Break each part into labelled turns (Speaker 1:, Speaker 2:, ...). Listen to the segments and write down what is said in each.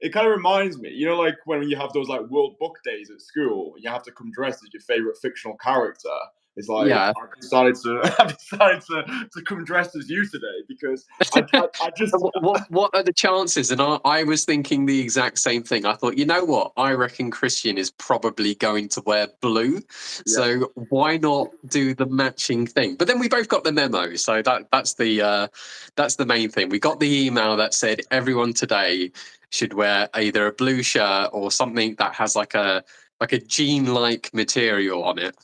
Speaker 1: it kind of reminds me, like when you have those like World Book Days at school, and you have to come dressed as your favorite fictional character. It's like
Speaker 2: Yeah.
Speaker 1: I've decided to, to come dressed as you today because I just
Speaker 2: What are the chances? And I was thinking the exact same thing. I thought, you know what? I reckon Kristian is probably going to wear blue.
Speaker 1: yeah.
Speaker 2: So why not do the matching thing? But then we both got the memo. So that's the main thing. We got the email that said everyone today should wear either a blue shirt or something that has like a jean-like material on it.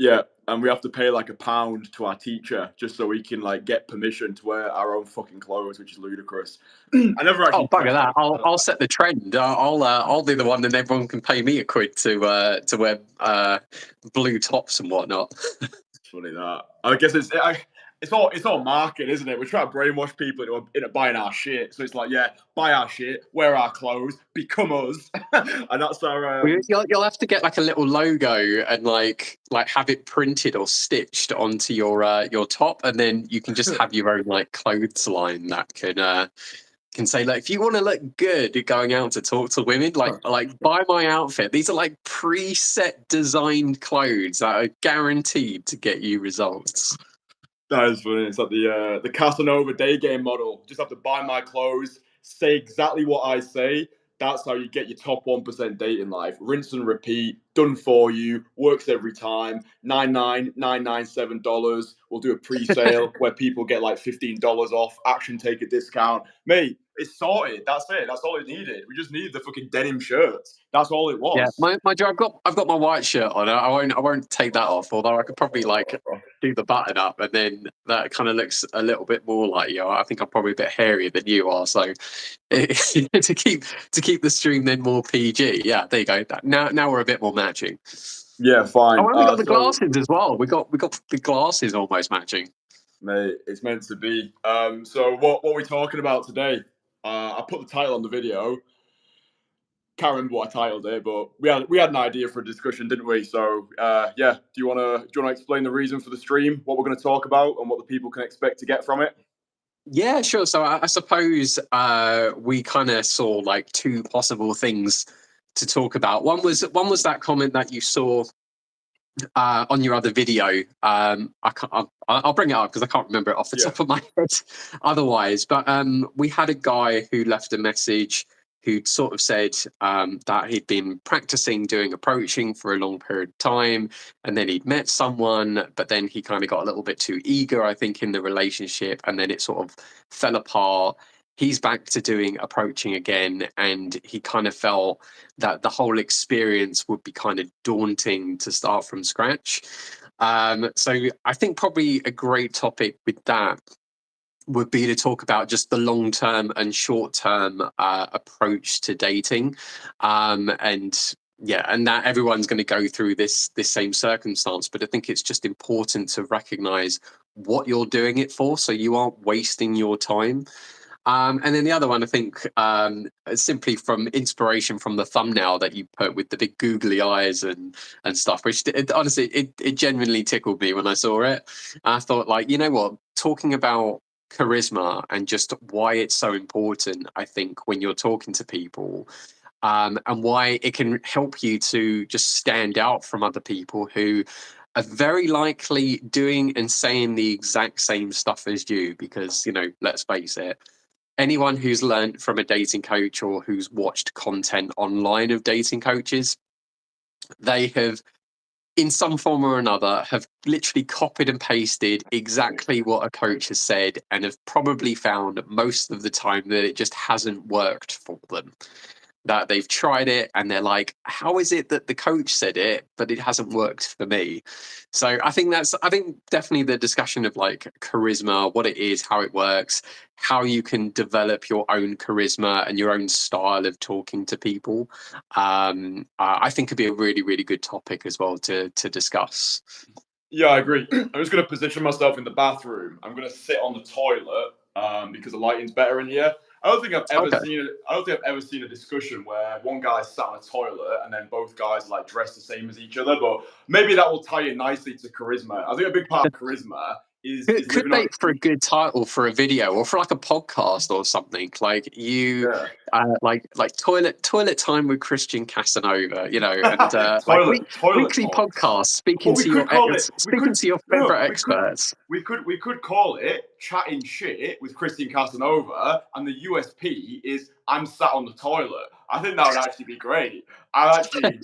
Speaker 1: Yeah, and we have to pay like £1 to our teacher just so we can like get permission to wear our own fucking clothes, which is ludicrous. I never
Speaker 2: Oh,
Speaker 1: actually.
Speaker 2: bugger that! I'll set the trend. I'll do the one, and everyone can pay me £1 to wear blue tops and whatnot.
Speaker 1: It's funny that. I guess it's all marketing, isn't it? We're trying to brainwash people into buying our shit. So it's like, yeah, buy our shit, wear our clothes, become us, and that's our.
Speaker 2: You'll have to get like a little logo and like have it printed or stitched onto your top, and then you can just have your own like clothes line that can say, like, if you want to look good going out to talk to women, like buy my outfit. These are like preset designed clothes that are guaranteed to get you results.
Speaker 1: That is funny. It's like the Casanova day game model. Just have to buy my clothes, say exactly what I say. That's how you get your top 1% date in life. Rinse and repeat, done for you, works every time. $99.997. We'll do a pre-sale where people get like $15 off. Action take a discount. Mate, it's sorted. That's it. That's all it needed. We just needed the fucking denim shirts. That's all it was.
Speaker 2: Yeah, my I've got my white shirt on. I won't take that off. Although I could probably like do the button up, and then that kind of looks a little bit more like you. I think I'm probably a bit hairier than you are. So to keep the stream then more PG. Yeah, there you go. Now we're a bit more matching.
Speaker 1: Yeah, fine.
Speaker 2: Oh, and we got the glasses as well. We got the glasses almost matching.
Speaker 1: Mate, it's meant to be. So what are we talking about today? I put the title on the video. Can't remember what I titled it, but we had an idea for a discussion, didn't we? So yeah, do you wanna explain the reason for the stream, what we're gonna talk about, and what the people can expect to get from it?
Speaker 2: Yeah, sure. So I suppose we kind of saw like two possible things to talk about. One was that comment that you saw on your other video. I'll bring it up because I can't remember it off the top of my head otherwise. But we had a guy who left a message who'd sort of said that he'd been practicing doing approaching for a long period of time, and then he'd met someone, but then he kind of got a little bit too eager, I think, in the relationship, and then it sort of fell apart. He's back to doing approaching again, and he kind of felt that the whole experience would be kind of daunting to start from scratch. So I think probably a great topic with that would be to talk about just the long-term and short-term approach to dating, and that everyone's going to go through this same circumstance. But I think it's just important to recognize what you're doing it for, so you aren't wasting your time. And then the other one, I think, simply from inspiration from the thumbnail that you put with the big googly eyes and stuff, which honestly, it genuinely tickled me when I saw it. I thought, like, you know what, talking about charisma and just why it's so important, I think, when you're talking to people, and why it can help you to just stand out from other people who are very likely doing and saying the exact same stuff as you. Because, let's face it, anyone who's learned from a dating coach or who's watched content online of dating coaches, they have, in some form or another, have literally copied and pasted exactly what a coach has said, and have probably found most of the time that it just hasn't worked for them. That they've tried it and they're like, how is it that the coach said it, but it hasn't worked for me? So I think definitely the discussion of like charisma, what it is, how it works, how you can develop your own charisma and your own style of talking to people. I think could be a really, really good topic as well to discuss.
Speaker 1: Yeah, I agree. I'm just going to position myself in the bathroom. I'm going to sit on the toilet because the lighting's better in here. I don't think I've ever seen a discussion where one guy sat on a toilet and then both guys like dressed the same as each other. But maybe that will tie in nicely to charisma. I think a big part of charisma is
Speaker 2: Could
Speaker 1: living on.
Speaker 2: make for a good title for a video or for like a podcast or something. Like you,
Speaker 1: Yeah.
Speaker 2: like toilet time with Christian Casanova, you know, and like
Speaker 1: toilet
Speaker 2: weekly
Speaker 1: talks.
Speaker 2: podcast
Speaker 1: Or we could call it. We
Speaker 2: speaking
Speaker 1: could
Speaker 2: to your
Speaker 1: no.
Speaker 2: favorite experts.
Speaker 1: We could call it chatting shit with Kristian Casanova, and the USP is I'm sat on the toilet. I think that would actually be great. I think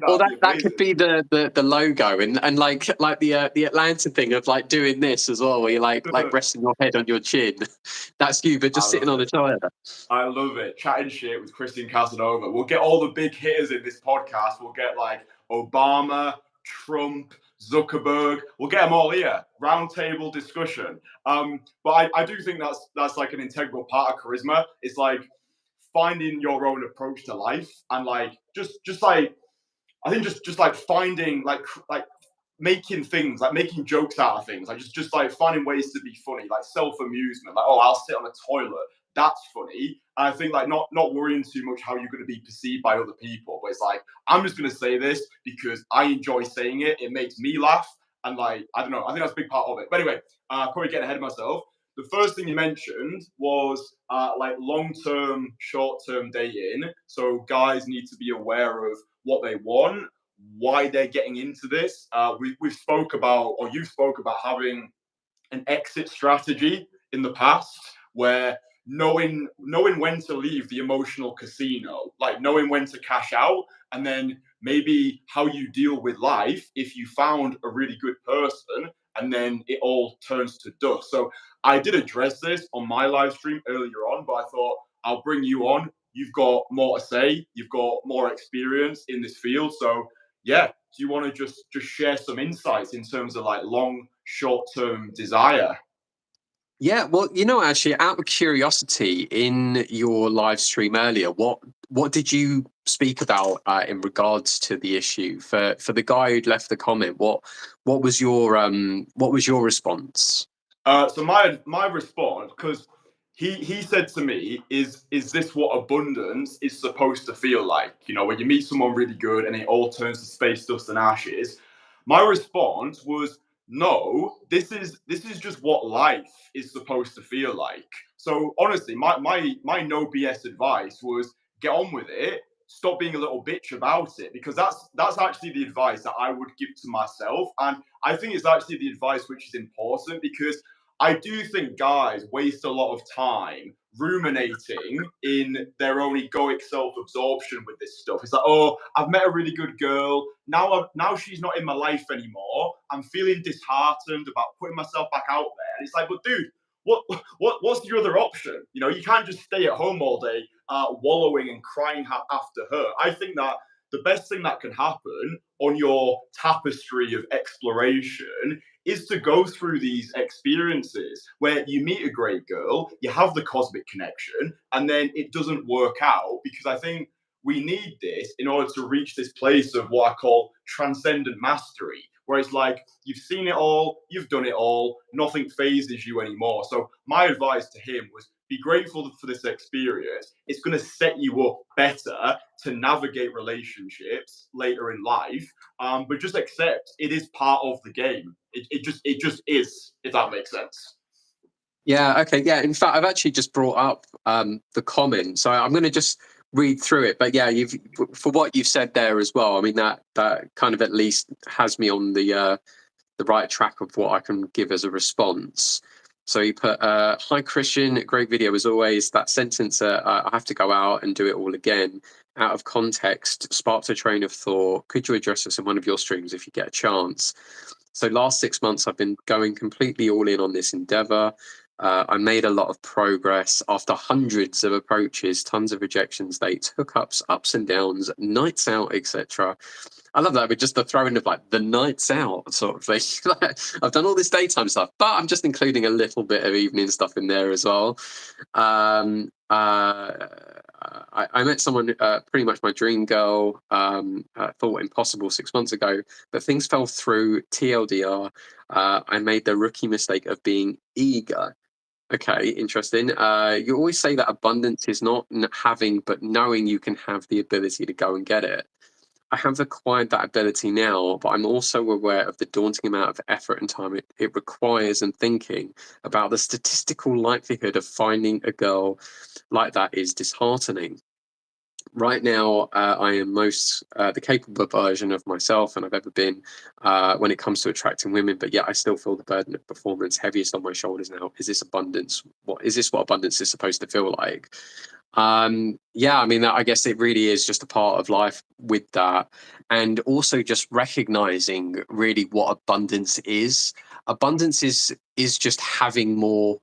Speaker 2: Or
Speaker 1: that'd be
Speaker 2: that could
Speaker 1: amazing.
Speaker 2: be the logo and like the Atlanta thing of like doing this as well, where you're like resting your head on your chin. That's you, but just sitting on the toilet.
Speaker 1: I love it. Chatting shit with Kristian Casanova. We'll get all the big hitters in this podcast. We'll get like Obama, Trump, Zuckerberg. We'll get them all here. Roundtable discussion. But I do think that's like an integral part of charisma. It's like finding your own approach to life and like just like I think just like finding like making things like making jokes out of things, like just like finding ways to be funny, like self-amusement, like, oh, I'll sit on a toilet, that's funny. And I think like not worrying too much how you're going to be perceived by other people, but it's like I'm just going to say this because I enjoy saying it makes me laugh, and like I don't know, I think that's a big part of it. But anyway, probably getting ahead of myself. The first thing you mentioned was like long-term, short-term dating. So guys need to be aware of what they want, why they're getting into this. We've spoke about, or you spoke about having an exit strategy in the past, where knowing when to leave the emotional casino, like knowing when to cash out, and then maybe how you deal with life if you found a really good person and then it all turns to dust. So I did address this on my live stream earlier on, but I thought I'll bring you on. You've got more to say. You've got more experience in this field. So yeah, do you want to just share some insights in terms of like long, short-term desire?
Speaker 2: Yeah, well, you know, actually, out of curiosity, in your live stream earlier, what did you speak about in regards to the issue? For the guy who'd left the comment, what was your response?
Speaker 1: So my response, because he said to me, is this what abundance is supposed to feel like? You know, when you meet someone really good and it all turns to space, dust, and ashes. My response was, no, this is just what life is supposed to feel like. So honestly, my no BS advice was get on with it. Stop being a little bitch about it, because that's actually the advice that I would give to myself, and I think it's actually the advice which is important, because I do think guys waste a lot of time ruminating in their own egoic self-absorption with this stuff. It's like, oh, I've met a really good girl. Now she's not in my life anymore. I'm feeling disheartened about putting myself back out there. And it's like, but dude, what's your other option? You know, you can't just stay at home all day wallowing and crying after her. I think that the best thing that can happen on your tapestry of exploration is to go through these experiences where you meet a great girl, you have the cosmic connection, and then it doesn't work out, because I think we need this in order to reach this place of what I call transcendent mastery, where it's like you've seen it all, you've done it all, nothing phases you anymore. So my advice to him was be grateful for this experience. It's going to set you up better to navigate relationships later in life. But just accept it is part of the game. It just is, if that makes sense.
Speaker 2: Yeah. Okay. Yeah. In fact, I've actually just brought up the comment, so I'm going to just read through it. But yeah, for what you've said there as well. I mean, that kind of at least has me on the right track of what I can give as a response. So you put, hi Christian, great video as always. That sentence, I have to go out and do it all again, out of context, sparked a train of thought. Could you address this in one of your streams if you get a chance? So last 6 months, I've been going completely all in on this endeavor. I made a lot of progress after hundreds of approaches, tons of rejections, dates, hookups, ups and downs, nights out, etc. I love that, but just the throwing of like the nights out sort of thing. I've done all this daytime stuff, but I'm just including a little bit of evening stuff in there as well. I met someone, pretty much my dream girl, thought impossible 6 months ago, but things fell through. TLDR, I made the rookie mistake of being eager. Okay, interesting. You always say that abundance is not having, but knowing you can have the ability to go and get it. I have acquired that ability now, but I'm also aware of the daunting amount of effort and time it requires, and thinking about the statistical likelihood of finding a girl like that is disheartening. Right now, I am most the capable version of myself and I've ever been when it comes to attracting women. But yet, I still feel the burden of performance heaviest on my shoulders now. Is this abundance? What abundance is supposed to feel like? Yeah, I mean, I guess it really is just a part of life with that, and also just recognizing really what abundance is. Abundance is just having more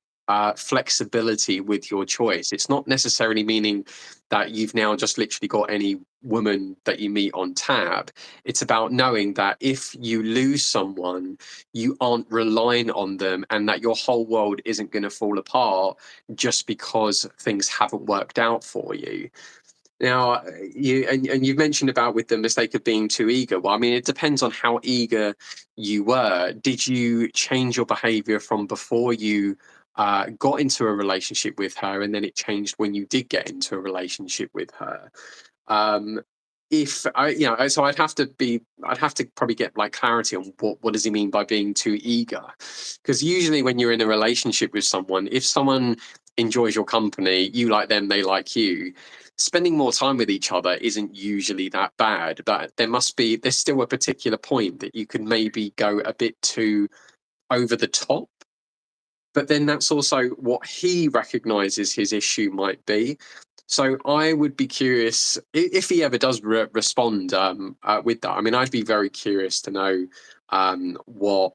Speaker 2: flexibility with your choice. It's not necessarily meaning that you've now just literally got any woman that you meet on tab. It's about knowing that if you lose someone, you aren't relying on them, and that your whole world isn't going to fall apart just because things haven't worked out for you. Now, and you've mentioned about with the mistake of being too eager. Well, I mean, it depends on how eager you were. Did you change your behavior from before you got into a relationship with her, and then it changed when you did get into a relationship with her? Um, if I, so I'd have to probably get like clarity on what does he mean by being too eager? Because usually when you're in a relationship with someone, if someone enjoys your company, you like them, they like you, spending more time with each other isn't usually that bad. But there's still a particular point that you could maybe go a bit too over the top. But then that's also what he recognizes his issue might be. So I would be curious if he ever does respond with that. I mean, I'd be very curious to know what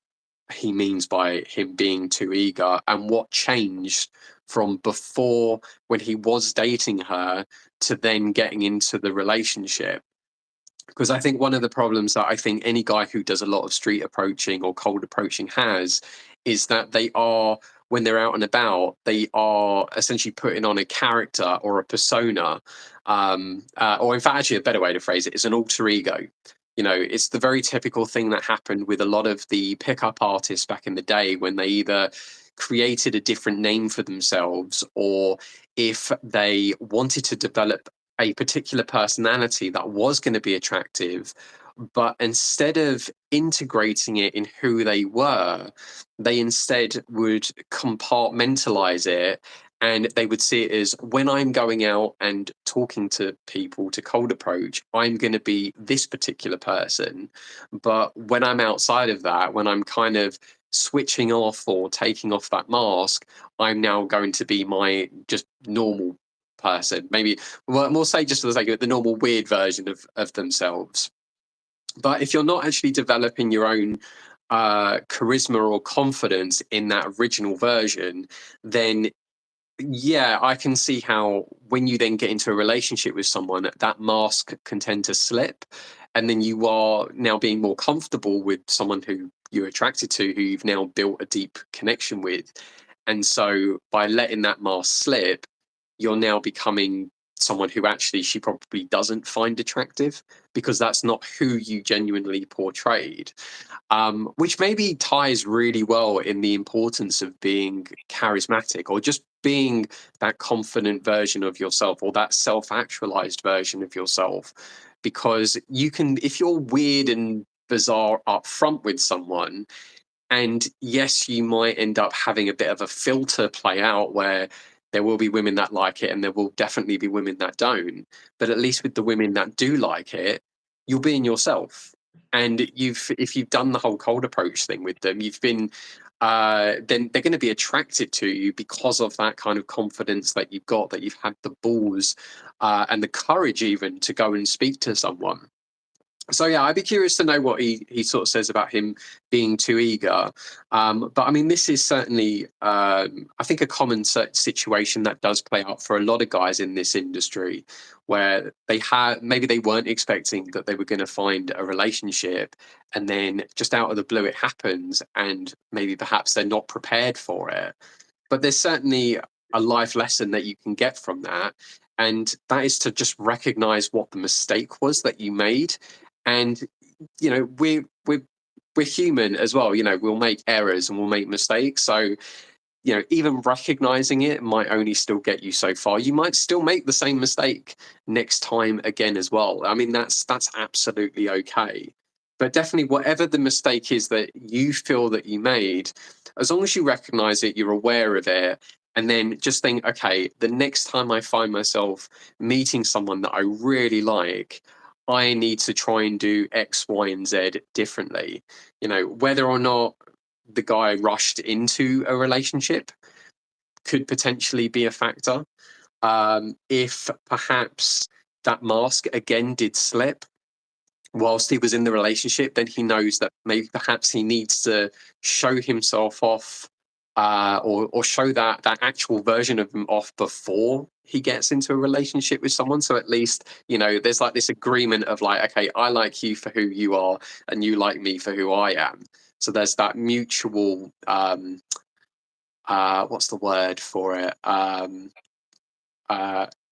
Speaker 2: he means by him being too eager, and what changed from before when he was dating her to then getting into the relationship. Because I think one of the problems that I think any guy who does a lot of street approaching or cold approaching has is that they are, when they're out and about, they are essentially putting on a character or a persona, or in fact, actually, a better way to phrase it is an alter ego. You know, it's the very typical thing that happened with a lot of the pickup artists back in the day, when they either created a different name for themselves, or if they wanted to develop a particular personality that was going to be attractive, but instead of integrating it in who they were, they instead would compartmentalize it, and they would see it as, when I'm going out and talking to people to cold approach, I'm going to be this particular person. But when I'm outside of that, when I'm kind of switching off or taking off that mask, I'm now going to be my just normal person. Maybe we'll say, just for the sake of it, the normal weird version of themselves. But if you're not actually developing your own charisma or confidence in that original version, then yeah, I can see how when you then get into a relationship with someone, that mask can tend to slip. And then you are now being more comfortable with someone who you're attracted to, who you've now built a deep connection with. And so by letting that mask slip, you're now becoming someone who actually she probably doesn't find attractive, because that's not who you genuinely portrayed. Which maybe ties really well in the importance of being charismatic, or just being that confident version of yourself, or that self-actualized version of yourself. Because you can, if you're weird and bizarre up front with someone, and yes, you might end up having a bit of a filter play out where there will be women that like it and there will definitely be women that don't. But at least with the women that do like it, you're being yourself. And if you've done the whole cold approach thing with them, you've been then they're going to be attracted to you because of that kind of confidence that you've got, that you've had the balls and the courage even to go and speak to someone. So yeah, I'd be curious to know what he sort of says about him being too eager. But I mean, this is certainly, I think, a common situation that does play out for a lot of guys in this industry, where maybe they weren't expecting that they were going to find a relationship, and then just out of the blue it happens, and maybe perhaps they're not prepared for it. But there's certainly a life lesson that you can get from that, and that is to just recognize what the mistake was that you made. And you know, we're human as well. You know, we'll make errors and we'll make mistakes. So even recognizing it might only still get you so far. You might still make the same mistake next time again as well. I mean, that's absolutely okay. But definitely, whatever the mistake is that you feel that you made, as long as you recognize it, you're aware of it, and then just think, okay, the next time I find myself meeting someone that I really like, I need to try and do X, Y, and Z differently. Whether or not the guy rushed into a relationship could potentially be a factor. If perhaps that mask again did slip whilst he was in the relationship, then he knows that maybe perhaps he needs to show himself off, or show that actual version of him off before he gets into a relationship with someone. So at least, there's like this agreement of like, okay, I like you for who you are and you like me for who I am. So there's that mutual, what's the word for it?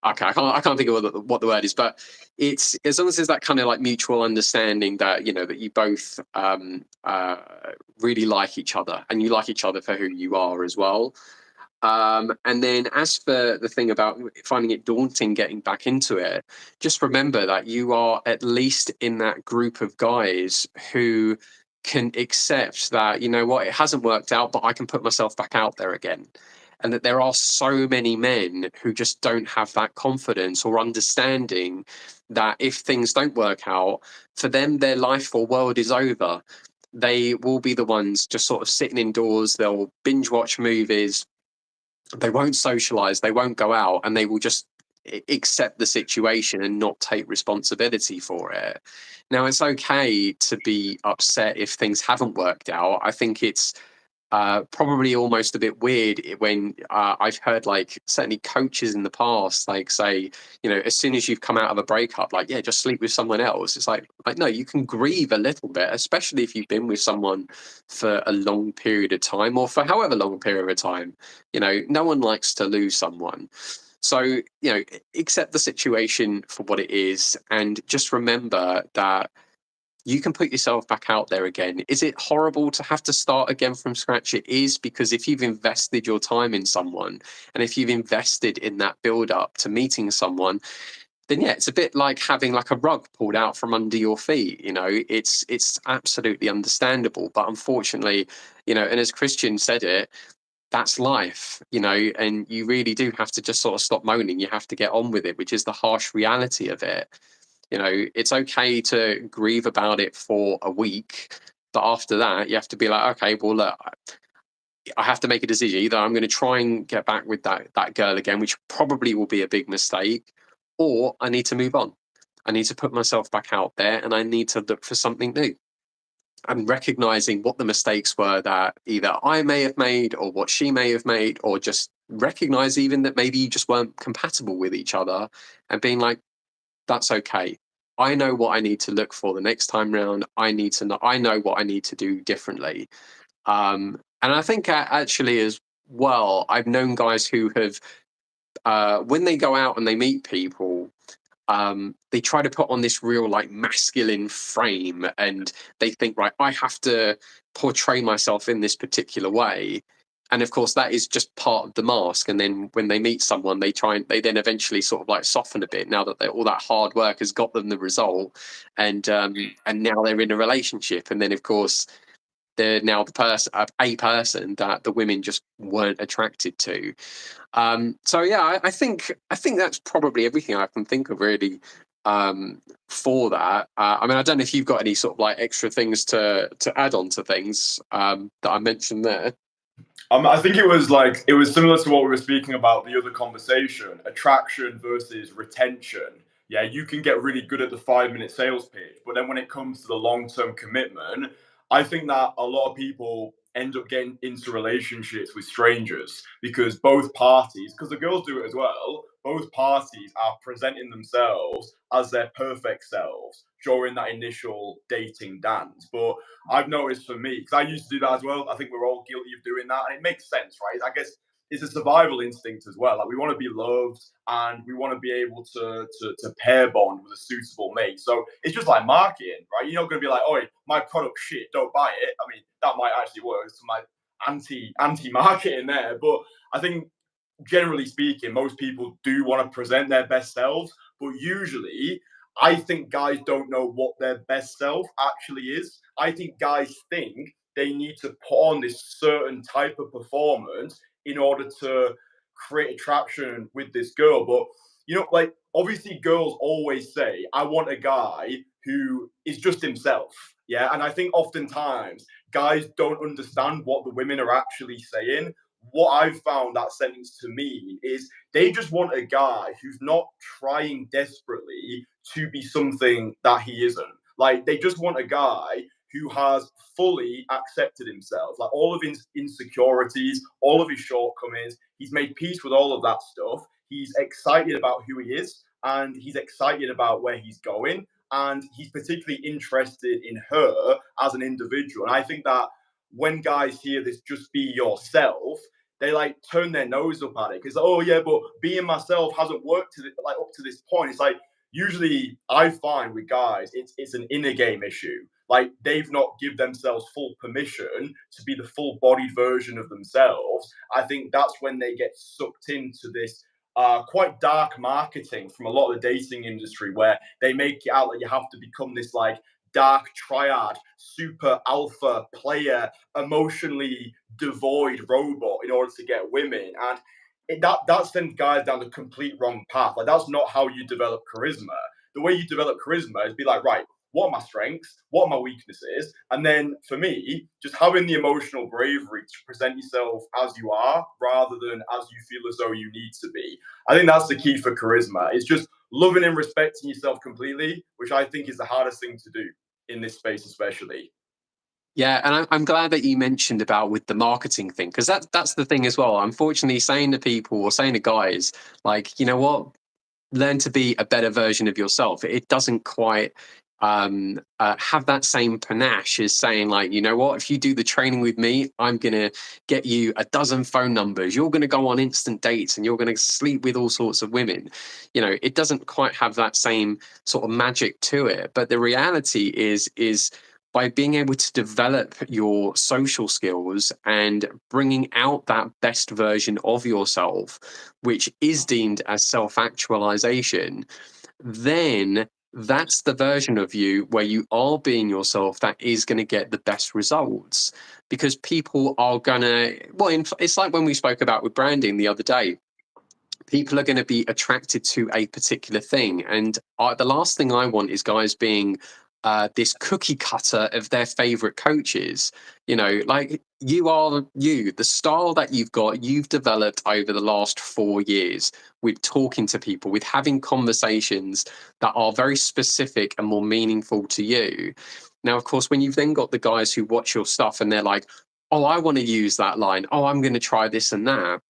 Speaker 2: Okay, I can't think of what the word is, but it's as long as there's that kind of like mutual understanding that that you both really like each other and you like each other for who you are as well. And then as for the thing about finding it daunting getting back into it, just remember that you are at least in that group of guys who can accept that, it hasn't worked out, but I can put myself back out there again. And that there are so many men who just don't have that confidence or understanding that if things don't work out, for them, their life or world is over. They will be the ones just sort of sitting indoors, they'll binge watch movies, they won't socialize, they won't go out, and they will just accept the situation and not take responsibility for it. Now, it's okay to be upset if things haven't worked out. I think it's probably almost a bit weird when I've heard like certainly coaches in the past like say, as soon as you've come out of a breakup, like, yeah, just sleep with someone else. It's like no, you can grieve a little bit, especially if you've been with someone for a long period of time or for however long a period of time. No one likes to lose someone. So, accept the situation for what it is and just remember that you can put yourself back out there again. Is it horrible to have to start again from scratch? It is, because if you've invested your time in someone and if you've invested in that build up to meeting someone, then yeah, it's a bit like having like a rug pulled out from under your feet. It's absolutely understandable. But unfortunately, and as Kristian said it, that's life, and you really do have to just sort of stop moaning. You have to get on with it, which is the harsh reality of it. It's okay to grieve about it for a week, but after that, you have to be like, okay, well, look, I have to make a decision. Either I'm going to try and get back with that girl again, which probably will be a big mistake, or I need to move on. I need to put myself back out there and I need to look for something new. I'm recognizing what the mistakes were that either I may have made or what she may have made, or just recognize even that maybe you just weren't compatible with each other and being like, that's okay. I know what I need to look for the next time round. I know what I need to do differently. And I think actually as well, I've known guys who have, when they go out and they meet people, they try to put on this real like masculine frame and they think, right, I have to portray myself in this particular way. And of course that is just part of the mask. And then when they meet someone, they then eventually sort of like soften a bit now that all that hard work has got them the result. And now they're in a relationship. And then of course they're now a person that the women just weren't attracted to. So yeah, I think that's probably everything I can think of really for that. I mean, I don't know if you've got any sort of like extra things to add on to things that I mentioned there.
Speaker 1: I think it was similar to what we were speaking about the other conversation: attraction versus retention. Yeah, you can get really good at the 5-minute sales pitch, but then when it comes to the long-term commitment, I think that a lot of people end up getting into relationships with strangers because both parties, because the girls do it as well, both parties are presenting themselves as their perfect selves during that initial dating dance. But I've noticed for me, because I used to do that as well. I think we're all guilty of doing that, and it makes sense, right? I guess it's a survival instinct as well. Like we want to be loved, and we want to be able to pair bond with a suitable mate. So it's just like marketing, right? You're not going to be like, "Oh, my product shit, don't buy it." I mean, that might actually work. So anti-marketing there, but I think generally speaking, most people do want to present their best selves, but usually I think guys don't know what their best self actually is. I think guys think they need to put on this certain type of performance in order to create attraction with this girl. But like obviously girls always say, I want a guy who is just himself. Yeah. And I think oftentimes guys don't understand what the women are actually saying. What I've found that sentence to mean is they just want a guy who's not trying desperately to be something that he isn't. Like they just want a guy who has fully accepted himself, like all of his insecurities, all of his shortcomings. He's made peace with all of that stuff. He's excited about who he is and he's excited about where he's going. And he's particularly interested in her as an individual. And I think that when guys hear this, just be yourself, they like turn their nose up at it because, oh yeah, but being myself hasn't worked like up to this point. It's like usually I find with guys, it's an inner game issue. Like they've not give themselves full permission to be the full-bodied version of themselves. I think that's when they get sucked into this quite dark marketing from a lot of the dating industry, where they make it out that you have to become this like dark triad, super alpha player, emotionally devoid robot in order to get women. And that sends guys down the complete wrong path. Like that's not how you develop charisma. The way you develop charisma is be like, right, what are my strengths? What are my weaknesses? And then for me, just having the emotional bravery to present yourself as you are rather than as you feel as though you need to be. I think that's the key for charisma. It's just loving and respecting yourself completely, which I think is the hardest thing to do in this space, especially.
Speaker 2: Yeah, and I'm glad that you mentioned about with the marketing thing, because that's the thing as well. Unfortunately, saying to people or saying to guys, like, you know what, learn to be a better version of yourself. It doesn't quite have that same panache as saying, like, you know what, if you do the training with me, I'm gonna get you a dozen phone numbers. You're gonna go on instant dates and you're gonna sleep with all sorts of women. You know, it doesn't quite have that same sort of magic to it. But the reality is by being able to develop your social skills and bringing out that best version of yourself, which is deemed as self-actualization, then that's the version of you where you are being yourself that is going to get the best results, because people are going to, well, it's like when we spoke about with branding the other day. People are going to be attracted to a particular thing. And the last thing I want is guys being this cookie cutter of their favorite coaches. You know, like you are you, the style that you've developed over the last 4 years with talking to people, with having conversations that are very specific and more meaningful to you. Now, of course, when you've then got the guys who watch your stuff and they're like, oh, I want to use that line. Oh, I'm going to try this and that.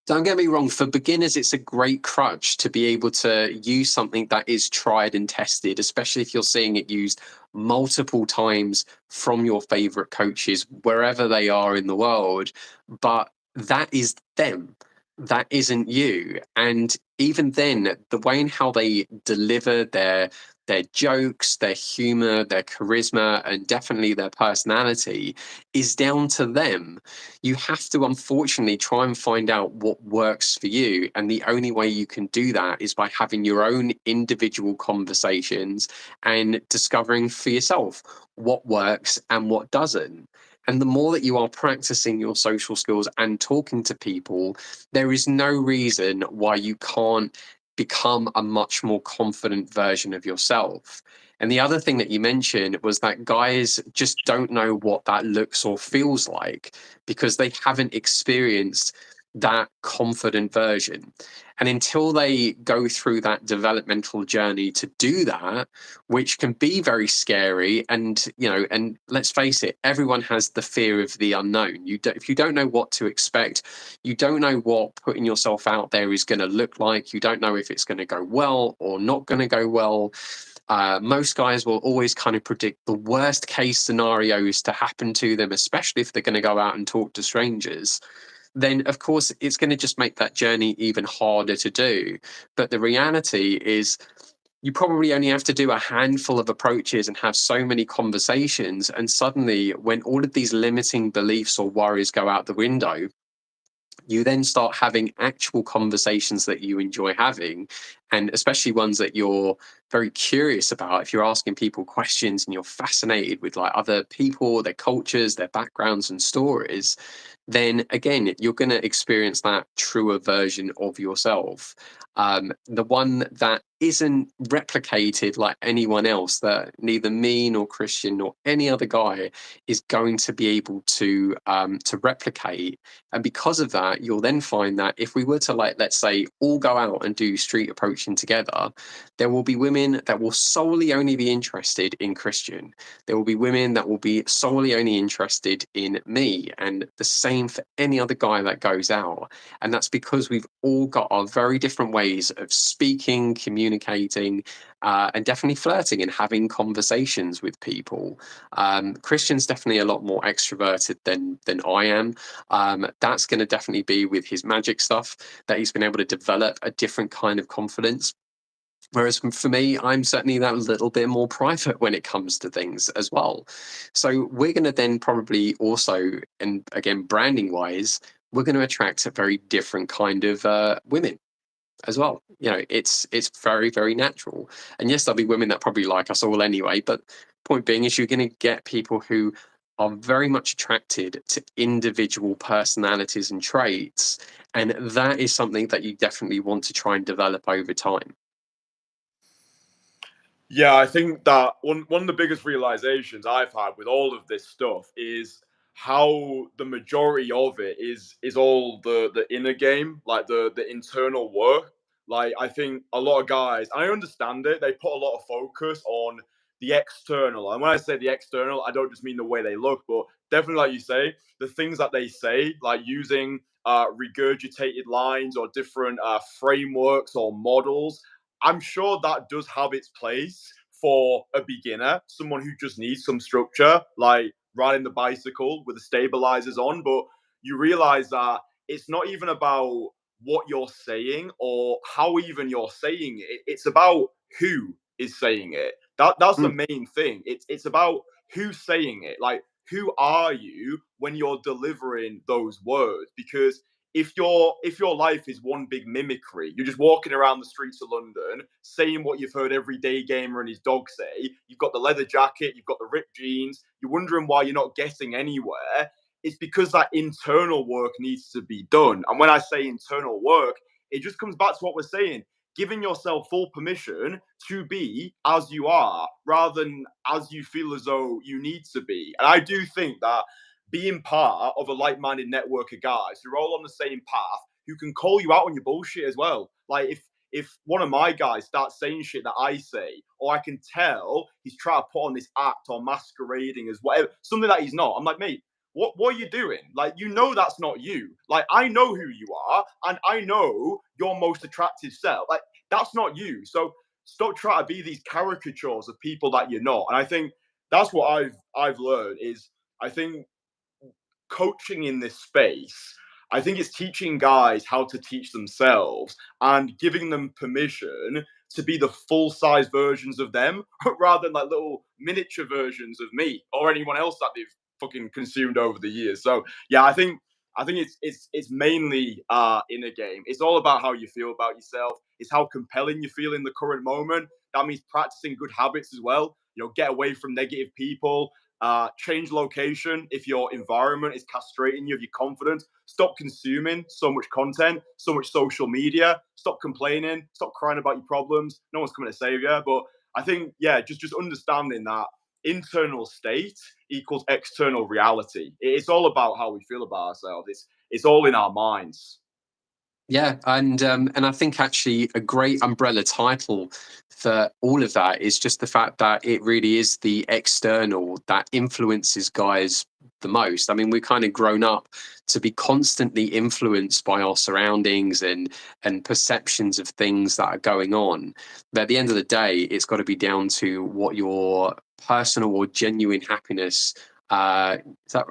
Speaker 2: Don't get me wrong, for beginners, it's a great crutch to be able to use something that is tried and tested, especially if you're seeing it used multiple times from your favorite coaches, wherever they are in the world. But that is them. That isn't you. And even then, the way in how they deliver their jokes, their humor, their charisma, and definitely their personality is down to them. You have to unfortunately try and find out what works for you. And the only way you can do that is by having your own individual conversations and discovering for yourself what works and what doesn't. And the more that you are practicing your social skills and talking to people, there is no reason why you can't become a much more confident version of yourself. And the other thing that you mentioned was that guys just don't know what that looks or feels like because they haven't experienced that confident version. And until they go through that developmental journey to do that, which can be very scary, and and let's face it, everyone has the fear of the unknown. If you don't know what to expect, you don't know what putting yourself out there is going to look like. You don't know if it's going to go well or not going to go well. Most guys will always kind of predict the worst case scenarios to happen to them, especially if they're going to go out and talk to strangers. Then of course it's going to just make that journey even harder to do. But the reality is you probably only have to do a handful of approaches and have so many conversations. And suddenly, when all of these limiting beliefs or worries go out the window, you then start having actual conversations that you enjoy having, and especially ones that you're very curious about. If you're asking people questions and you're fascinated with like other people, their cultures, their backgrounds and stories, then again you're going to experience that truer version of yourself, the one that isn't replicated like anyone else, that neither me nor Kristian nor any other guy is going to be able to replicate. And because of that, you'll then find that if we were to, like, let's say, all go out and do street approaching together, there will be women that will solely only be interested in Kristian. There will be women that will be solely only interested in me, and the same for any other guy that goes out. And that's because we've all got our very different ways of speaking, communicating, and definitely flirting and having conversations with people. Kristian's definitely a lot more extroverted than I am. That's going to definitely be with his magic stuff, that he's been able to develop a different kind of confidence. Whereas for me, I'm certainly that little bit more private when it comes to things as well. So we're going to then probably also, and again, branding wise, we're going to attract a very different kind of women as well. You know, it's very, very natural. And yes, there'll be women that probably like us all anyway. But point being is, you're going to get people who are very much attracted to individual personalities and traits, and that is something that you definitely want to try and develop over time.
Speaker 1: Yeah, I think that one of the biggest realizations I've had with all of this stuff is how the majority of it is all the inner game, like the internal work. Like I think a lot of guys, I understand it, they put a lot of focus on the external. And when I say the external, I don't just mean the way they look, but definitely like you say, the things that they say, like using regurgitated lines or different frameworks or models. I'm sure that does have its place for a beginner, someone who just needs some structure, like riding the bicycle with the stabilizers on. But you realize that it's not even about what you're saying or how even you're saying it. It's about who is saying it. That's the
Speaker 2: Mm.
Speaker 1: main thing. It's about who's saying it. Like, who are you when you're delivering those words? Because if your life is one big mimicry, you're just walking around the streets of London saying what you've heard every day gamer and his dog say. You've got the leather jacket, you've got the ripped jeans. You're wondering why you're not getting anywhere. It's because that internal work needs to be done. And when I say internal work, it just comes back to what we're saying. Giving yourself full permission to be as you are rather than as you feel as though you need to be. And I do think that being part of a like-minded network of guys who are all on the same path, who can call you out on your bullshit as well. Like if one of my guys starts saying shit that I say, or I can tell he's trying to put on this act or masquerading as whatever, something that he's not, I'm like, mate, what are you doing? Like, you know that's not you. Like, I know who you are, and I know your most attractive self. Like, that's not you. So stop trying to be these caricatures of people that you're not. And I think that's what I've learned is I think coaching in this space, I think it's teaching guys how to teach themselves and giving them permission to be the full size versions of them rather than like little miniature versions of me or anyone else that they've fucking consumed over the years. So yeah, I think it's mainly in a game. It's all about how you feel about yourself. It's how compelling you feel in the current moment. That means practicing good habits as well. You know, get away from negative people. Change location if your environment is castrating you of your confidence. Stop consuming so much content, so much social media. Stop complaining. Stop crying about your problems. No one's coming to save you. But I think, yeah, just understanding that internal state equals external reality. It's all about how we feel about ourselves. It's all in our minds.
Speaker 2: Yeah, and I think actually a great umbrella title for all of that is just the fact that it really is the external that influences guys the most. I mean, we're kind of grown up to be constantly influenced by our surroundings and perceptions of things that are going on. But at the end of the day, it's got to be down to what your personal or genuine happiness. Is that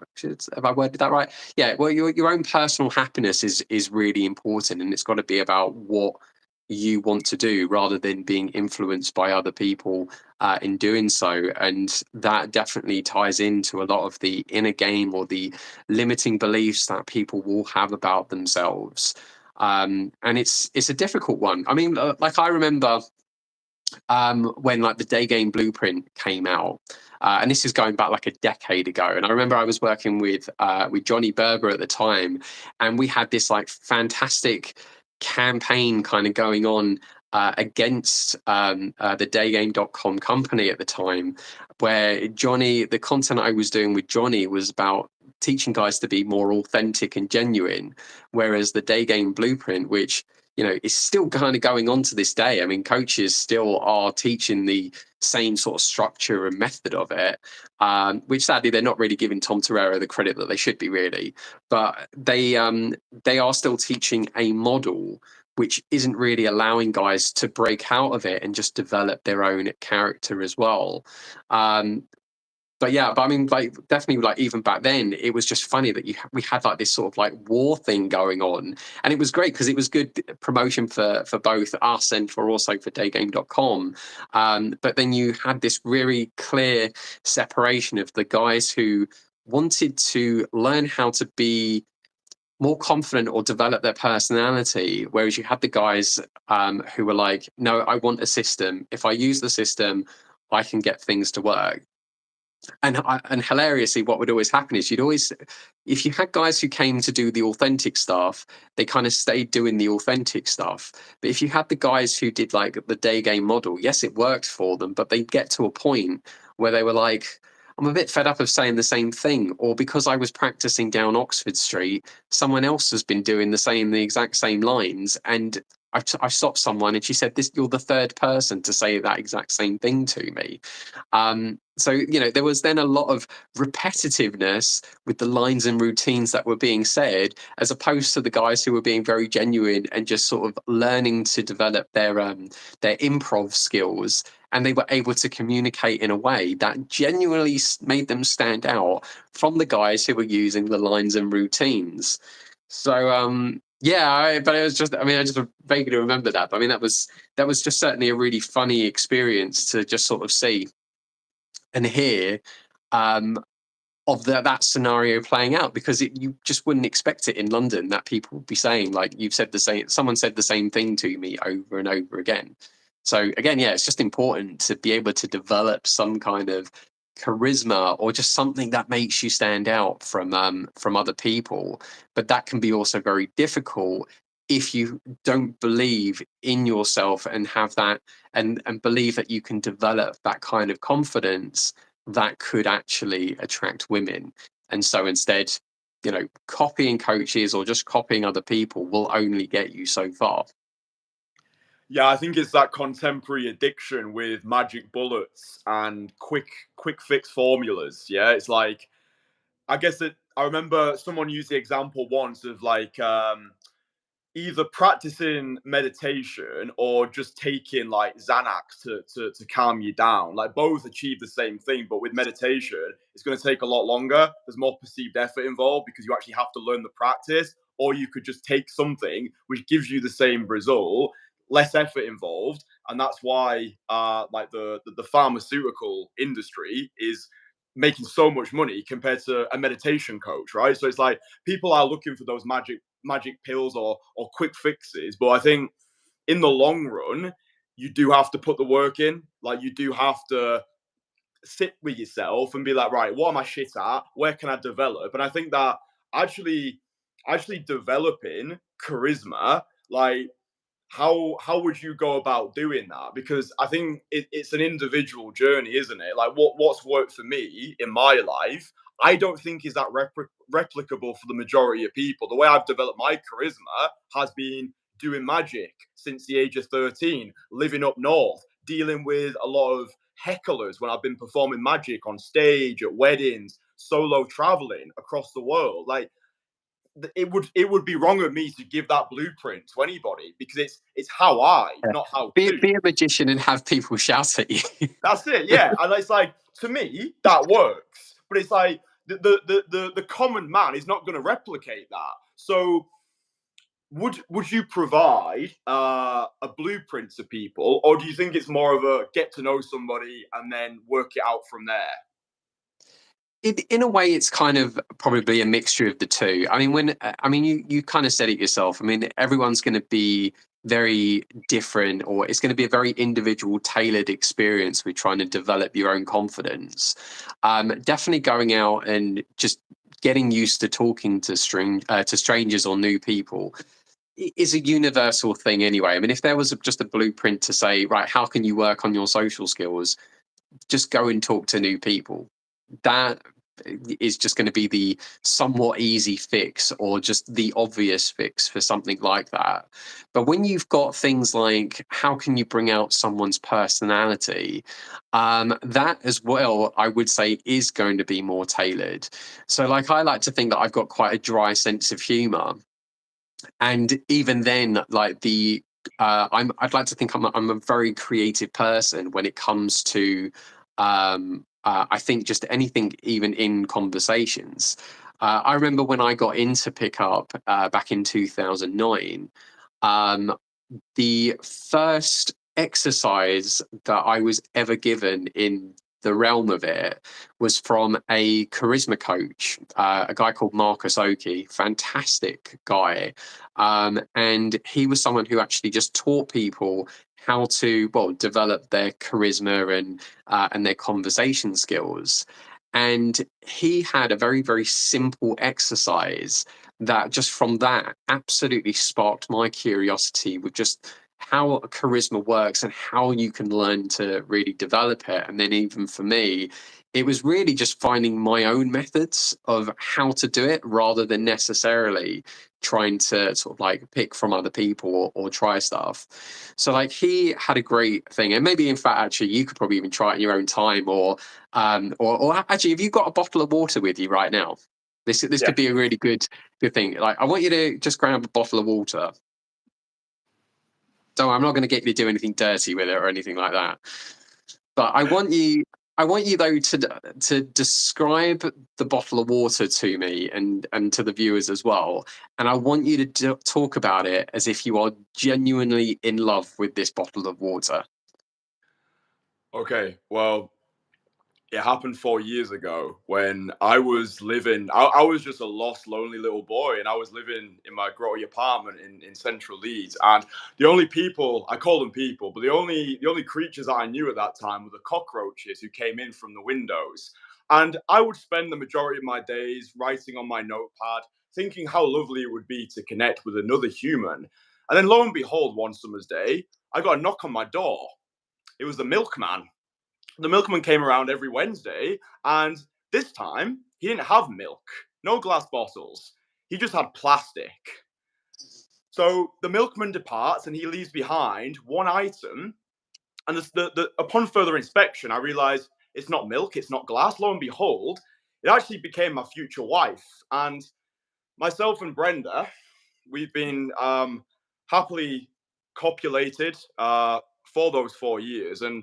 Speaker 2: have I worded that right? Yeah, well, your own personal happiness is really important, and it's got to be about what you want to do rather than being influenced by other people in doing so. And that definitely ties into a lot of the inner game or the limiting beliefs that people will have about themselves. And it's a difficult one. I mean, like I remember when like the day game blueprint came out, and this is going back like a decade ago. And I remember I was working with Johnny Berber at the time, and we had this like fantastic campaign kind of going on against the daygame.com company at the time, where Johnny, the content I was doing with Johnny was about teaching guys to be more authentic and genuine, whereas the day game blueprint, which is still kind of going on to this day. I mean, coaches still are teaching the same sort of structure and method of it, which sadly they're not really giving Tom Torero the credit that they should be, really. But they are still teaching a model which isn't really allowing guys to break out of it and just develop their own character as well. But I mean, like definitely, like even back then, it was just funny that we had like this sort of like war thing going on, and it was great because it was good promotion for both us and for also for daygame.com. But then you had this really clear separation of the guys who wanted to learn how to be more confident or develop their personality, whereas you had the guys who were like, no, I want a system. If I use the system, I can get things to work. And hilariously, what would always happen is if you had guys who came to do the authentic stuff, they kind of stayed doing the authentic stuff. But if you had the guys who did like the day game model, yes, it worked for them, but they'd get to a point where they were like, I'm a bit fed up of saying the same thing, or because I was practicing down Oxford Street, someone else has been doing the exact same lines, and I stopped someone and she said, you're the third person to say that exact same thing to me. So, there was then a lot of repetitiveness with the lines and routines that were being said, as opposed to the guys who were being very genuine and just sort of learning to develop their improv skills. And they were able to communicate in a way that genuinely made them stand out from the guys who were using the lines and routines. So, but it was just, I just vaguely remember that. But I mean, that was just certainly a really funny experience to just sort of see and hear of that scenario playing out, because you just wouldn't expect it in London that people would be saying, like, someone said the same thing to me over and over again. So again, it's just important to be able to develop some kind of charisma or just something that makes you stand out from other people. But that can be also very difficult if you don't believe in yourself and have that and believe that you can develop that kind of confidence that could actually attract women. And so instead, copying coaches or just copying other people will only get you so far.
Speaker 1: Yeah, I think it's that contemporary addiction with magic bullets and quick fix formulas. Yeah, it's like, I remember someone used the example once of like either practicing meditation or just taking like Xanax to calm you down. Like both achieve the same thing, but with meditation, it's going to take a lot longer. There's more perceived effort involved because you actually have to learn the practice, or you could just take something which gives you the same result, less effort involved. And that's why like the pharmaceutical industry is making so much money compared to a meditation coach, right? So it's like people are looking for those magic pills or quick fixes, but I think in the long run you do have to put the work in. Like you do have to sit with yourself and be like, right, what am I shit at, where can I develop? And I think that actually developing charisma, like how would you go about doing that? Because I think it's an individual journey, isn't it? Like what's worked for me in my life, I don't think is that replicable for the majority of people. The way I've developed my charisma has been doing magic since the age of 13, living up north, dealing with a lot of hecklers when I've been performing magic on stage, at weddings, solo traveling across the world. Like it would be wrong of me to give that blueprint to anybody because it's how not how
Speaker 2: be
Speaker 1: to.
Speaker 2: A magician and have people shout at you.
Speaker 1: That's it, yeah. And it's like, to me that works, but it's like the common man is not going to replicate that. So would you provide a blueprint to people, or do you think it's more of a get to know somebody and then work it out from there?
Speaker 2: In a way, it's kind of probably a mixture of the two. I mean, you kind of said it yourself. I mean, everyone's going to be very different, or it's going to be a very individual, tailored experience with trying to develop your own confidence. Definitely going out and just getting used to talking to strangers or new people is a universal thing anyway. I mean, if there was just a blueprint to say, right, how can you work on your social skills? Just go and talk to new people. That is just going to be the somewhat easy fix, or just the obvious fix for something like that. But when you've got things like how can you bring out someone's personality, that as well, I would say, is going to be more tailored. So like, I like to think that I've got quite a dry sense of humor, and even then, like I'd like to think I'm a very creative person when it comes to I think just anything, even in conversations. I remember when I got into pickup back in 2009, um, the first exercise that I was ever given in the realm of it was from a charisma coach, a guy called Marcus Oki, fantastic guy. And he was someone who actually just taught people how to, well, develop their charisma and their conversation skills. And he had a very, very simple exercise that just from that absolutely sparked my curiosity with just how charisma works and how you can learn to really develop it. And then even for me, it was really just finding my own methods of how to do it, rather than necessarily trying to sort of like pick from other people, or try stuff. So like, he had a great thing, and maybe in fact actually you could probably even try it in your own time, or actually, have you got a bottle of water with you right now? This
Speaker 1: Yeah.
Speaker 2: could be a really good thing. Like, I want you to just grab a bottle of water. So I'm not going to get you to do anything dirty with it or anything like that. But I want you though to describe the bottle of water to me, and to the viewers as well. And I want you to talk about it as if you are genuinely in love with this bottle of water.
Speaker 1: Okay, well, it happened 4 years ago when I was living. I was just a lost, lonely little boy, and I was living in my grotty apartment in central Leeds. And the only people, I call them people, but the only creatures that I knew at that time were the cockroaches who came in from the windows. And I would spend the majority of my days writing on my notepad, thinking how lovely it would be to connect with another human. And then, lo and behold, one summer's day, I got a knock on my door. It was the milkman. The milkman came around every Wednesday, and this time he didn't have milk, no glass bottles. He just had plastic. So the milkman departs and he leaves behind one item. And upon further inspection, I realized it's not milk, it's not glass. Lo and behold, it actually became my future wife. And myself and Brenda, we've been happily copulated for those 4 years. And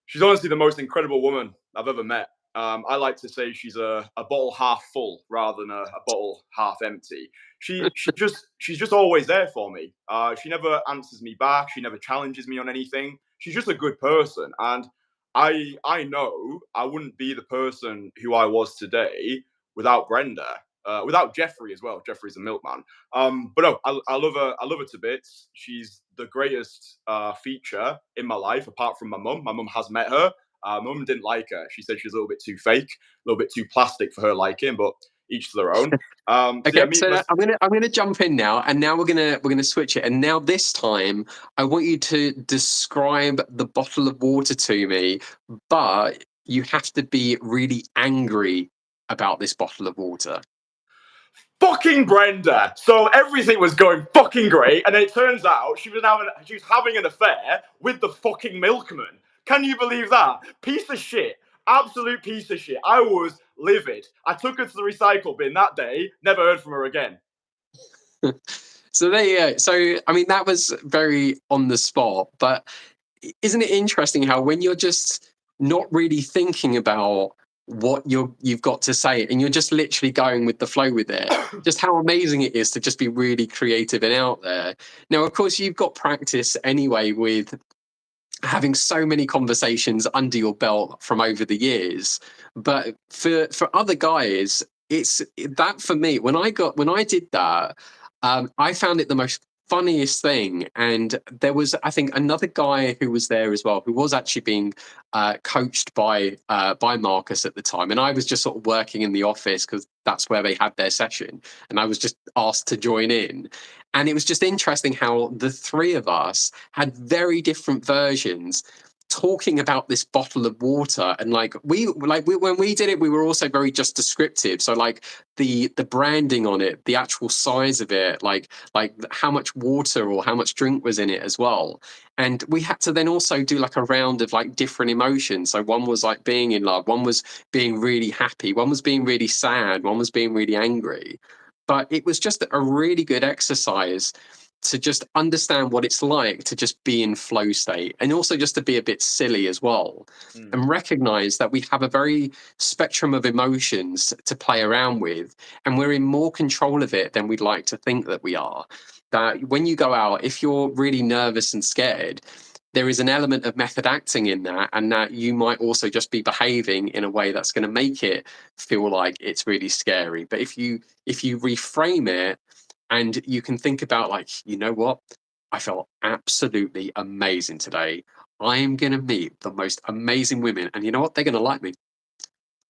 Speaker 1: she's honestly the most incredible woman I've ever met. I like to say she's a bottle half full rather than a bottle half empty. She's just always there for me. She never answers me back. She never challenges me on anything. She's just a good person, and I know I wouldn't be the person who I was today without Brenda. Without Jeffrey as well. Jeffrey's a milkman. But no, I love her. I love her to bits. She's the greatest feature in my life, apart from my mum. My mum has met her. My mum didn't like her. She said she was a little bit too fake, a little bit too plastic for her liking. But each to their own.
Speaker 2: Okay,
Speaker 1: Yeah,
Speaker 2: so I'm gonna jump in now, and now we're gonna switch it. And now this time, I want you to describe the bottle of water to me, but you have to be really angry about this bottle of water.
Speaker 1: fucking Brenda. So everything was going fucking great, and then it turns out she was having an affair with the fucking milkman. Can you believe that? Piece of shit. Absolute piece of shit. I was livid. I took her to the recycle bin that day, never heard from her again.
Speaker 2: So there you go. So I mean, that was very on the spot, but isn't it interesting how when you're just not really thinking about what you've got to say, and you're just literally going with the flow with it. Just how amazing it is to just be really creative and out there. Now, of course, you've got practice anyway with having so many conversations under your belt from over the years. But for other guys, it's that for me, when I did that, I found it the most funniest thing. And there was, I think, another guy who was there as well, who was actually being coached by Marcus at the time. And I was just sort of working in the office because that's where they had their session. And I was just asked to join in. And it was just interesting how the three of us had very different versions talking about this bottle of water. And when we did it, we were also very just descriptive. So like the branding on it, the actual size of it, like how much water or how much drink was in it as well. And we had to then also do like a round of like different emotions. So one was like being in love, one was being really happy, one was being really sad, one was being really angry. But it was just a really good exercise to just understand what it's like to just be in flow state, and also just to be a bit silly as well, and recognize that we have a very spectrum of emotions to play around with, and we're in more control of it than we'd like to think that we are. That when you go out, if you're really nervous and scared, there is an element of method acting in that, and that you might also just be behaving in a way that's going to make it feel like it's really scary. But if you reframe it, and you can think about like, you know what? I felt absolutely amazing today. I am going to meet the most amazing women. And you know what? They're going to like me.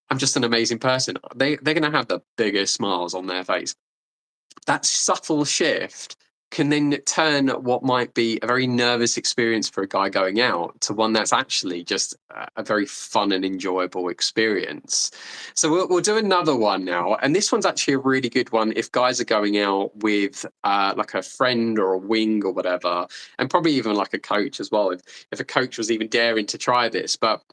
Speaker 2: I'm just an amazing person. They're going to have the biggest smiles on their face. That subtle shift can then turn what might be a very nervous experience for a guy going out to one that's actually just a very fun and enjoyable experience. So we'll do another one now. And this one's actually a really good one if guys are going out with like a friend or a wing or whatever, and probably even like a coach as well, if a coach was even daring to try this. But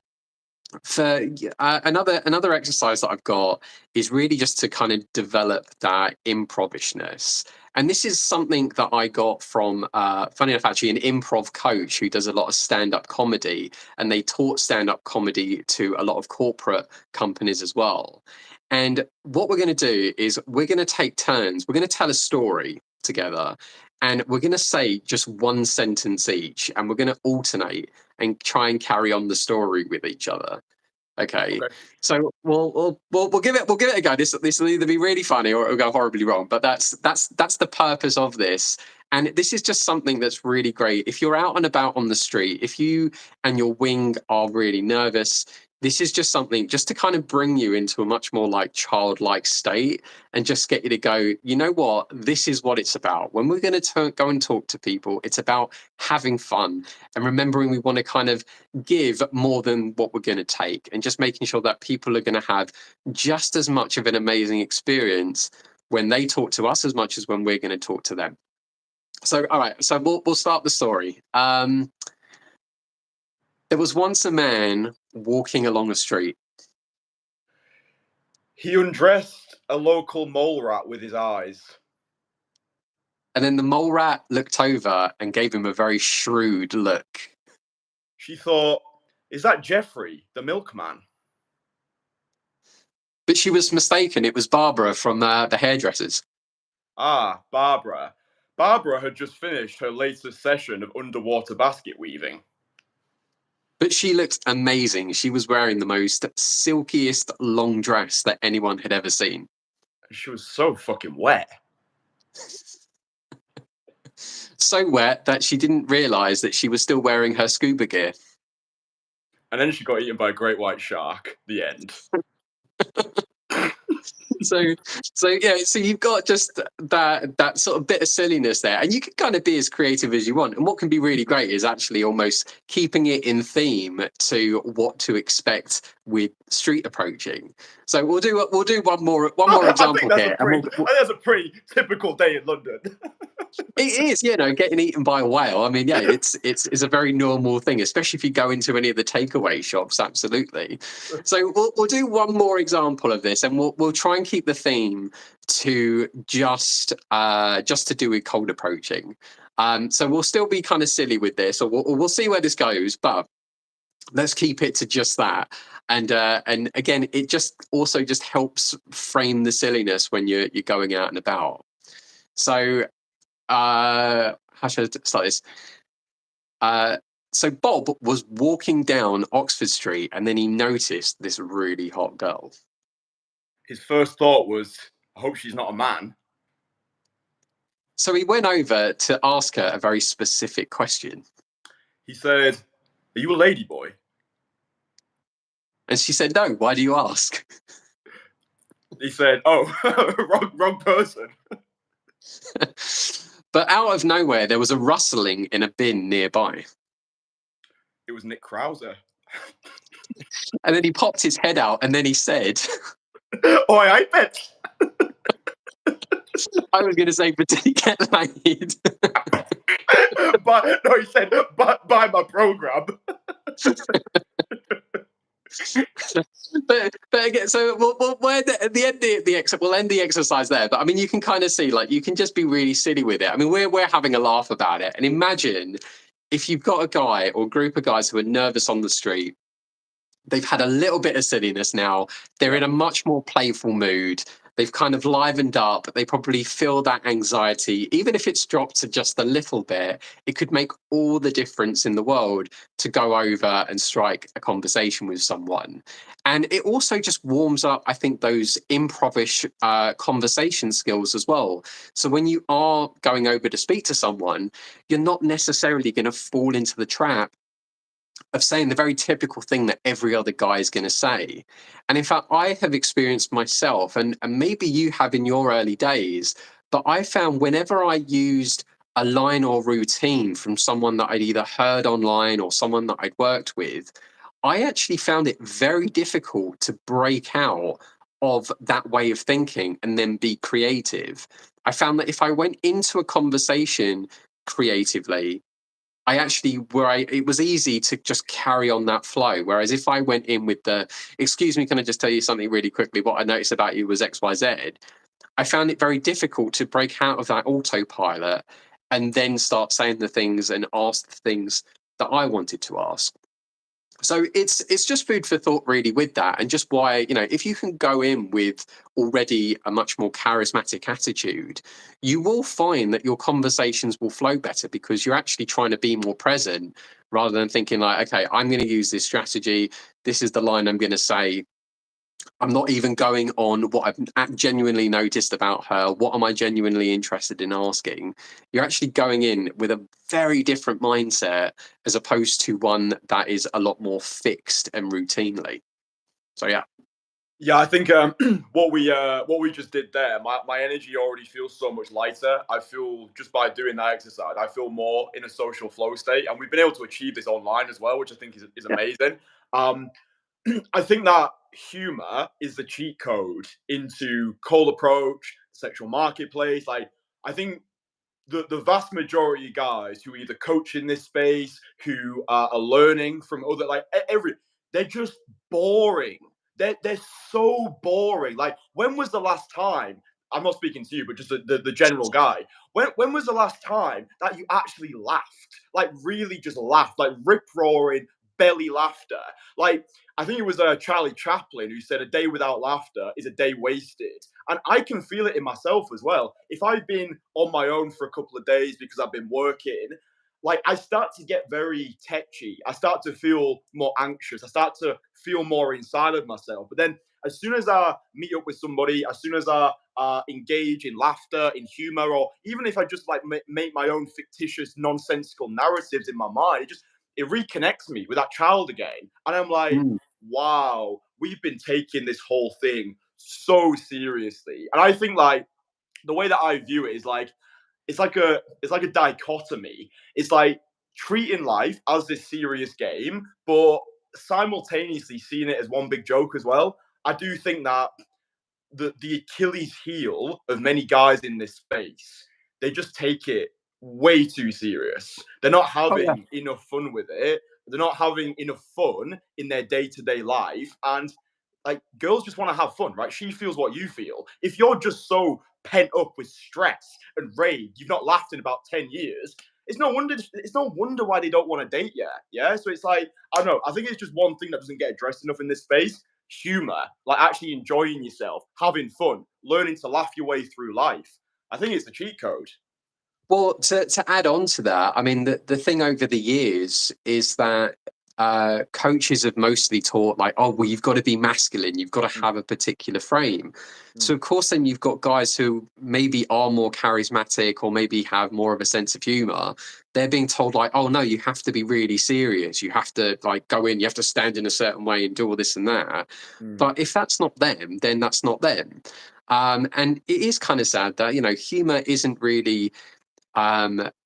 Speaker 2: for another exercise that I've got is really just to kind of develop that improvishness. And this is something that I got from, funny enough, actually, an improv coach who does a lot of stand-up comedy, and they taught stand-up comedy to a lot of corporate companies as well. And what we're going to do is we're going to take turns. We're going to tell a story together, and we're going to say just one sentence each, and we're going to alternate and try and carry on the story with each other. Okay. So we'll give it a go. This will either be really funny or it'll go horribly wrong. But that's the purpose of this. And this is just something that's really great. If you're out and about on the street, if you and your wing are really nervous, this is just something just to kind of bring you into a much more like childlike state, and just get you to go, you know what, this is what it's about. When we're going to go and talk to people, it's about having fun and remembering we want to kind of give more than what we're going to take, and just making sure that people are going to have just as much of an amazing experience when they talk to us as much as when we're going to talk to them. So, all right, so we'll start the story. There was once a man walking along a street.
Speaker 1: He undressed a local mole rat with his eyes.
Speaker 2: And then the mole rat looked over and gave him a very shrewd look.
Speaker 1: She thought, is that Jeffrey, the milkman?
Speaker 2: But she was mistaken. It was Barbara from the hairdressers.
Speaker 1: Ah, Barbara. Barbara had just finished her latest session of underwater basket weaving.
Speaker 2: But she looked amazing. She was wearing the most silkiest long dress that anyone had ever seen.
Speaker 1: She was so fucking wet.
Speaker 2: So wet that she didn't realise that she was still wearing her scuba gear.
Speaker 1: And then she got eaten by a great white shark. The end.
Speaker 2: So yeah, so you've got just that sort of bit of silliness there, and you can kind of be as creative as you want. And what can be really great is actually almost keeping it in theme to what to expect with street approaching. So we'll do one more example here.
Speaker 1: I think that's a pretty typical day in London.
Speaker 2: It is, getting eaten by a whale. I mean, yeah, it's a very normal thing, especially if you go into any of the takeaway shops. Absolutely. So we'll do one more example of this, and we'll try and keep the theme to just to do with cold approaching. So we'll still be kind of silly with this, or we'll see where this goes, but let's keep it to just that. And again, it just also just helps frame the silliness when you're going out and about. So how should I start this? So Bob was walking down Oxford Street and then he noticed this really hot girl.
Speaker 1: His first thought was, I hope she's not a man.
Speaker 2: So he went over to ask her a very specific question.
Speaker 1: He said, are you a lady boy?
Speaker 2: And she said, no, why do you ask?
Speaker 1: He said, oh, wrong person.
Speaker 2: But out of nowhere, there was a rustling in a bin nearby.
Speaker 1: It was Nick Krauser.
Speaker 2: And then he popped his head out and then he said,
Speaker 1: Oi, I bet.
Speaker 2: I was going to say, but did he get laid?
Speaker 1: But no, he said, buy my program.
Speaker 2: but again, so we'll end the exercise there. But I mean, you can kind of see, like, you can just be really silly with it. I mean, we're having a laugh about it, and imagine if you've got a guy or a group of guys who are nervous on the street. They've had a little bit of silliness now. They're in a much more playful mood. They've kind of livened up. They probably feel that anxiety. Even if it's dropped to just a little bit, it could make all the difference in the world to go over and strike a conversation with someone. And it also just warms up, I think, those improvish conversation skills as well. So when you are going over to speak to someone, you're not necessarily going to fall into the trap of saying the very typical thing that every other guy is going to say. And in fact, I have experienced myself, and maybe you have in your early days, but I found whenever I used a line or routine from someone that I'd either heard online or someone that I'd worked with, I actually found it very difficult to break out of that way of thinking and then be creative. I found that if I went into a conversation creatively, it was easy to just carry on that flow. Whereas if I went in with the, excuse me, can I just tell you something really quickly? What I noticed about you was XYZ. I found it very difficult to break out of that autopilot and then start saying the things and ask the things that I wanted to ask. So it's just food for thought, really, with that, and just why, if you can go in with already a much more charismatic attitude, you will find that your conversations will flow better because you're actually trying to be more present rather than thinking like, okay, I'm going to use this strategy. This is the line I'm going to say. I'm not even going on what I've genuinely noticed about her. What am I genuinely interested in asking? You're actually going in with a very different mindset as opposed to one that is a lot more fixed and routinely. So yeah.
Speaker 1: Yeah, I think what we just did there, my energy already feels so much lighter. I feel just by doing that exercise, I feel more in a social flow state, and we've been able to achieve this online as well, which I think is amazing. I think that humor is the cheat code into cold approach, sexual marketplace. Like, I think the vast majority of guys who either coach in this space, who are learning from other, like they're just boring. They're so boring. Like, when was the last time? I'm not speaking to you, but just the general guy. When was the last time that you actually laughed? Like, really just laughed, like rip roaring belly laughter. Like, I think it was Charlie Chaplin who said, "A day without laughter is a day wasted." And I can feel it in myself as well. If I've been on my own for a couple of days because I've been working, like, I start to get very tetchy. I start to feel more anxious. I start to feel more inside of myself. But then as soon as I meet up with somebody, as soon as I engage in laughter, in humor, or even if I just like make my own fictitious, nonsensical narratives in my mind, it reconnects me with that child again. And I'm like, wow, we've been taking this whole thing so seriously. And I think, like, the way that I view it is like it's like a dichotomy. It's like treating life as this serious game, but simultaneously seeing it as one big joke as well. I do think that the Achilles heel of many guys in this space, they just take it way too serious. They're not having enough fun with it. They're not having enough fun in their day-to-day life. And like, girls just want to have fun, right? She feels what you feel. If you're just so pent up with stress and rage, you've not laughed in about 10 years, it's no wonder why they don't want to date yet. Yeah. So it's like, I don't know. I think it's just one thing that doesn't get addressed enough in this space. Humor, like actually enjoying yourself, having fun, learning to laugh your way through life. I think it's the cheat code.
Speaker 2: Well, to add on to that, I mean, the thing over the years is that coaches have mostly taught like, oh, well, you've got to be masculine, you've got to have a particular frame. So of course, then you've got guys who maybe are more charismatic or maybe have more of a sense of humor. They're being told like, oh no, you have to be really serious. You have to like go in, you have to stand in a certain way and do all this and that. But if that's not them, then that's not them. And it is kind of sad that, you know, humor isn't really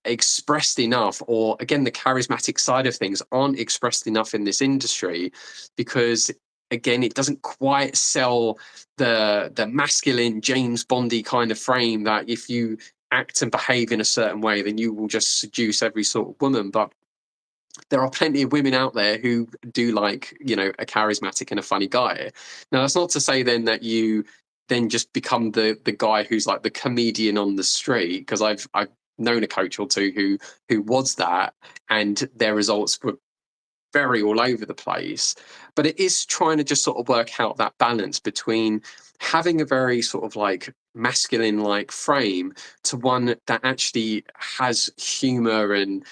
Speaker 2: expressed enough, or again the charismatic side of things aren't expressed enough in this industry, because again it doesn't quite sell the masculine James Bondy kind of frame that if you act and behave in a certain way then you will just seduce every sort of woman. But there are plenty of women out there who do like, you know, a charismatic and a funny guy. Now that's not to say then that you then just become the guy who's like the comedian on the street, because I've known a coach or two who was that, and their results were very all over the place. But it is trying to just sort of work out that balance between having a very sort of like masculine like frame to one that actually has humor and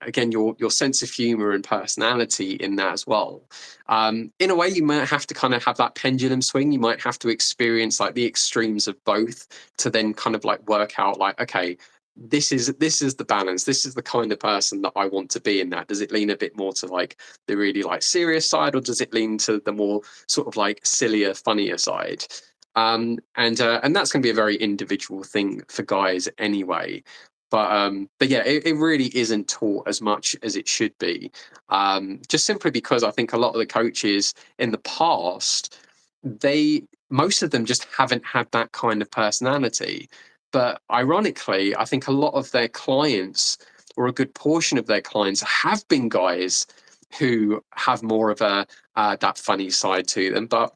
Speaker 2: again your sense of humor and personality in that as well. In a way you might have to kind of have that pendulum swing. You might have to experience like the extremes of both to then kind of like work out like, okay, this is the balance, this is the kind of person that I want to be in that. Does it lean a bit more to like the really like serious side, or does it lean to the more sort of like sillier, funnier side? And that's going to be a very individual thing for guys anyway. But yeah, it really isn't taught as much as it should be, just simply because I think a lot of the coaches in the past, most of them just haven't had that kind of personality. But ironically, I think a lot of their clients, or a good portion of their clients, have been guys who have more of a that funny side to them, but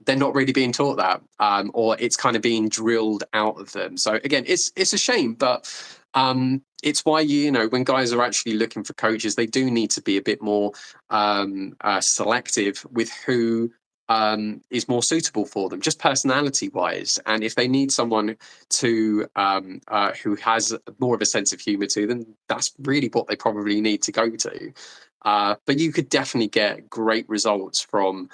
Speaker 2: they're not really being taught that, or it's kind of being drilled out of them. So again, it's a shame, but it's why, you know, when guys are actually looking for coaches, they do need to be a bit more selective with who is more suitable for them, just personality wise. And if they need someone to who has more of a sense of humor to them, that's really what they probably need to go to. But you could definitely get great results from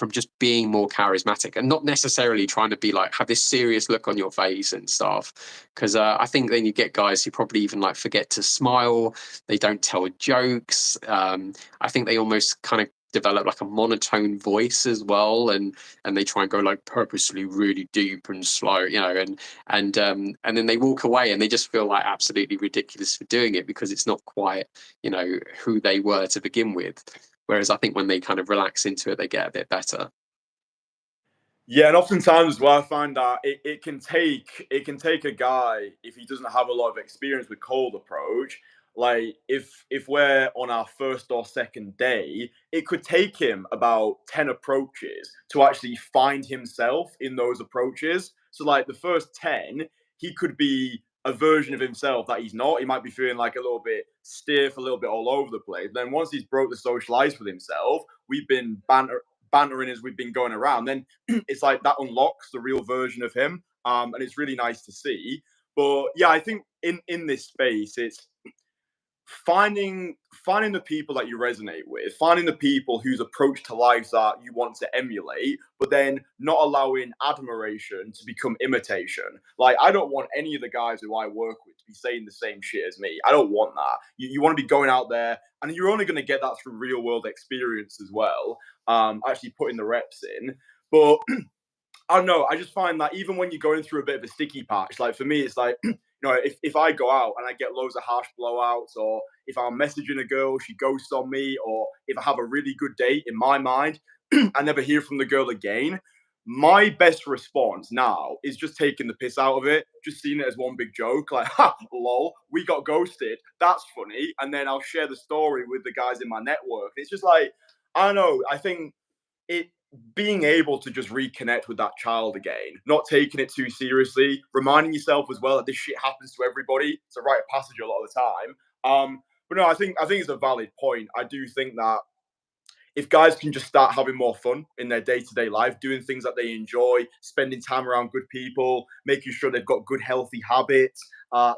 Speaker 2: just being more charismatic and not necessarily trying to be like have this serious look on your face and stuff. Because I think then you get guys who probably even like forget to smile. They don't tell jokes. I think they almost kind of develop like a monotone voice as well, and they try and go like purposely really deep and slow, you know, and then they walk away and they just feel like absolutely ridiculous for doing it because it's not quite, you know, who they were to begin with. Whereas I think when they kind of relax into it, they get a bit better.
Speaker 1: Yeah, and oftentimes as well, I find that it can take a guy, if he doesn't have a lot of experience with cold approach. Like if we're on our first or second day, it could take him about 10 approaches to actually find himself in those approaches. So like the first 10, he could be a version of himself that he's not. He might be feeling like a little bit stiff, a little bit all over the place. Then once he's broke the social ice with himself, we've been bantering as we've been going around, then it's like that unlocks the real version of him, and it's really nice to see. But yeah, I think in this space, it's finding the people that you resonate with, finding the people whose approach to life that you want to emulate, but then not allowing admiration to become imitation. Like I don't want any of the guys who I work with to be saying the same shit as me. I don't want that. You want to be going out there, and you're only going to get that through real world experience as well. Actually putting the reps in, but I don't know. I just find that even when you're going through a bit of a sticky patch, like for me, it's like, you know, if I go out and I get loads of harsh blowouts, or if I'm messaging a girl, she ghosts on me, or if I have a really good date in my mind, I never hear from the girl again. My best response now is just taking the piss out of it, just seeing it as one big joke, like, ha, lol, we got ghosted. That's funny. And then I'll share the story with the guys in my network. It's just like, I don't know. I think it being able to just reconnect with that child again, not taking it too seriously, reminding yourself as well that this shit happens to everybody. It's a rite of passage a lot of the time. But no, I think it's a valid point. I do think that if guys can just start having more fun in their day-to-day life, doing things that they enjoy, spending time around good people, making sure they've got good healthy habits,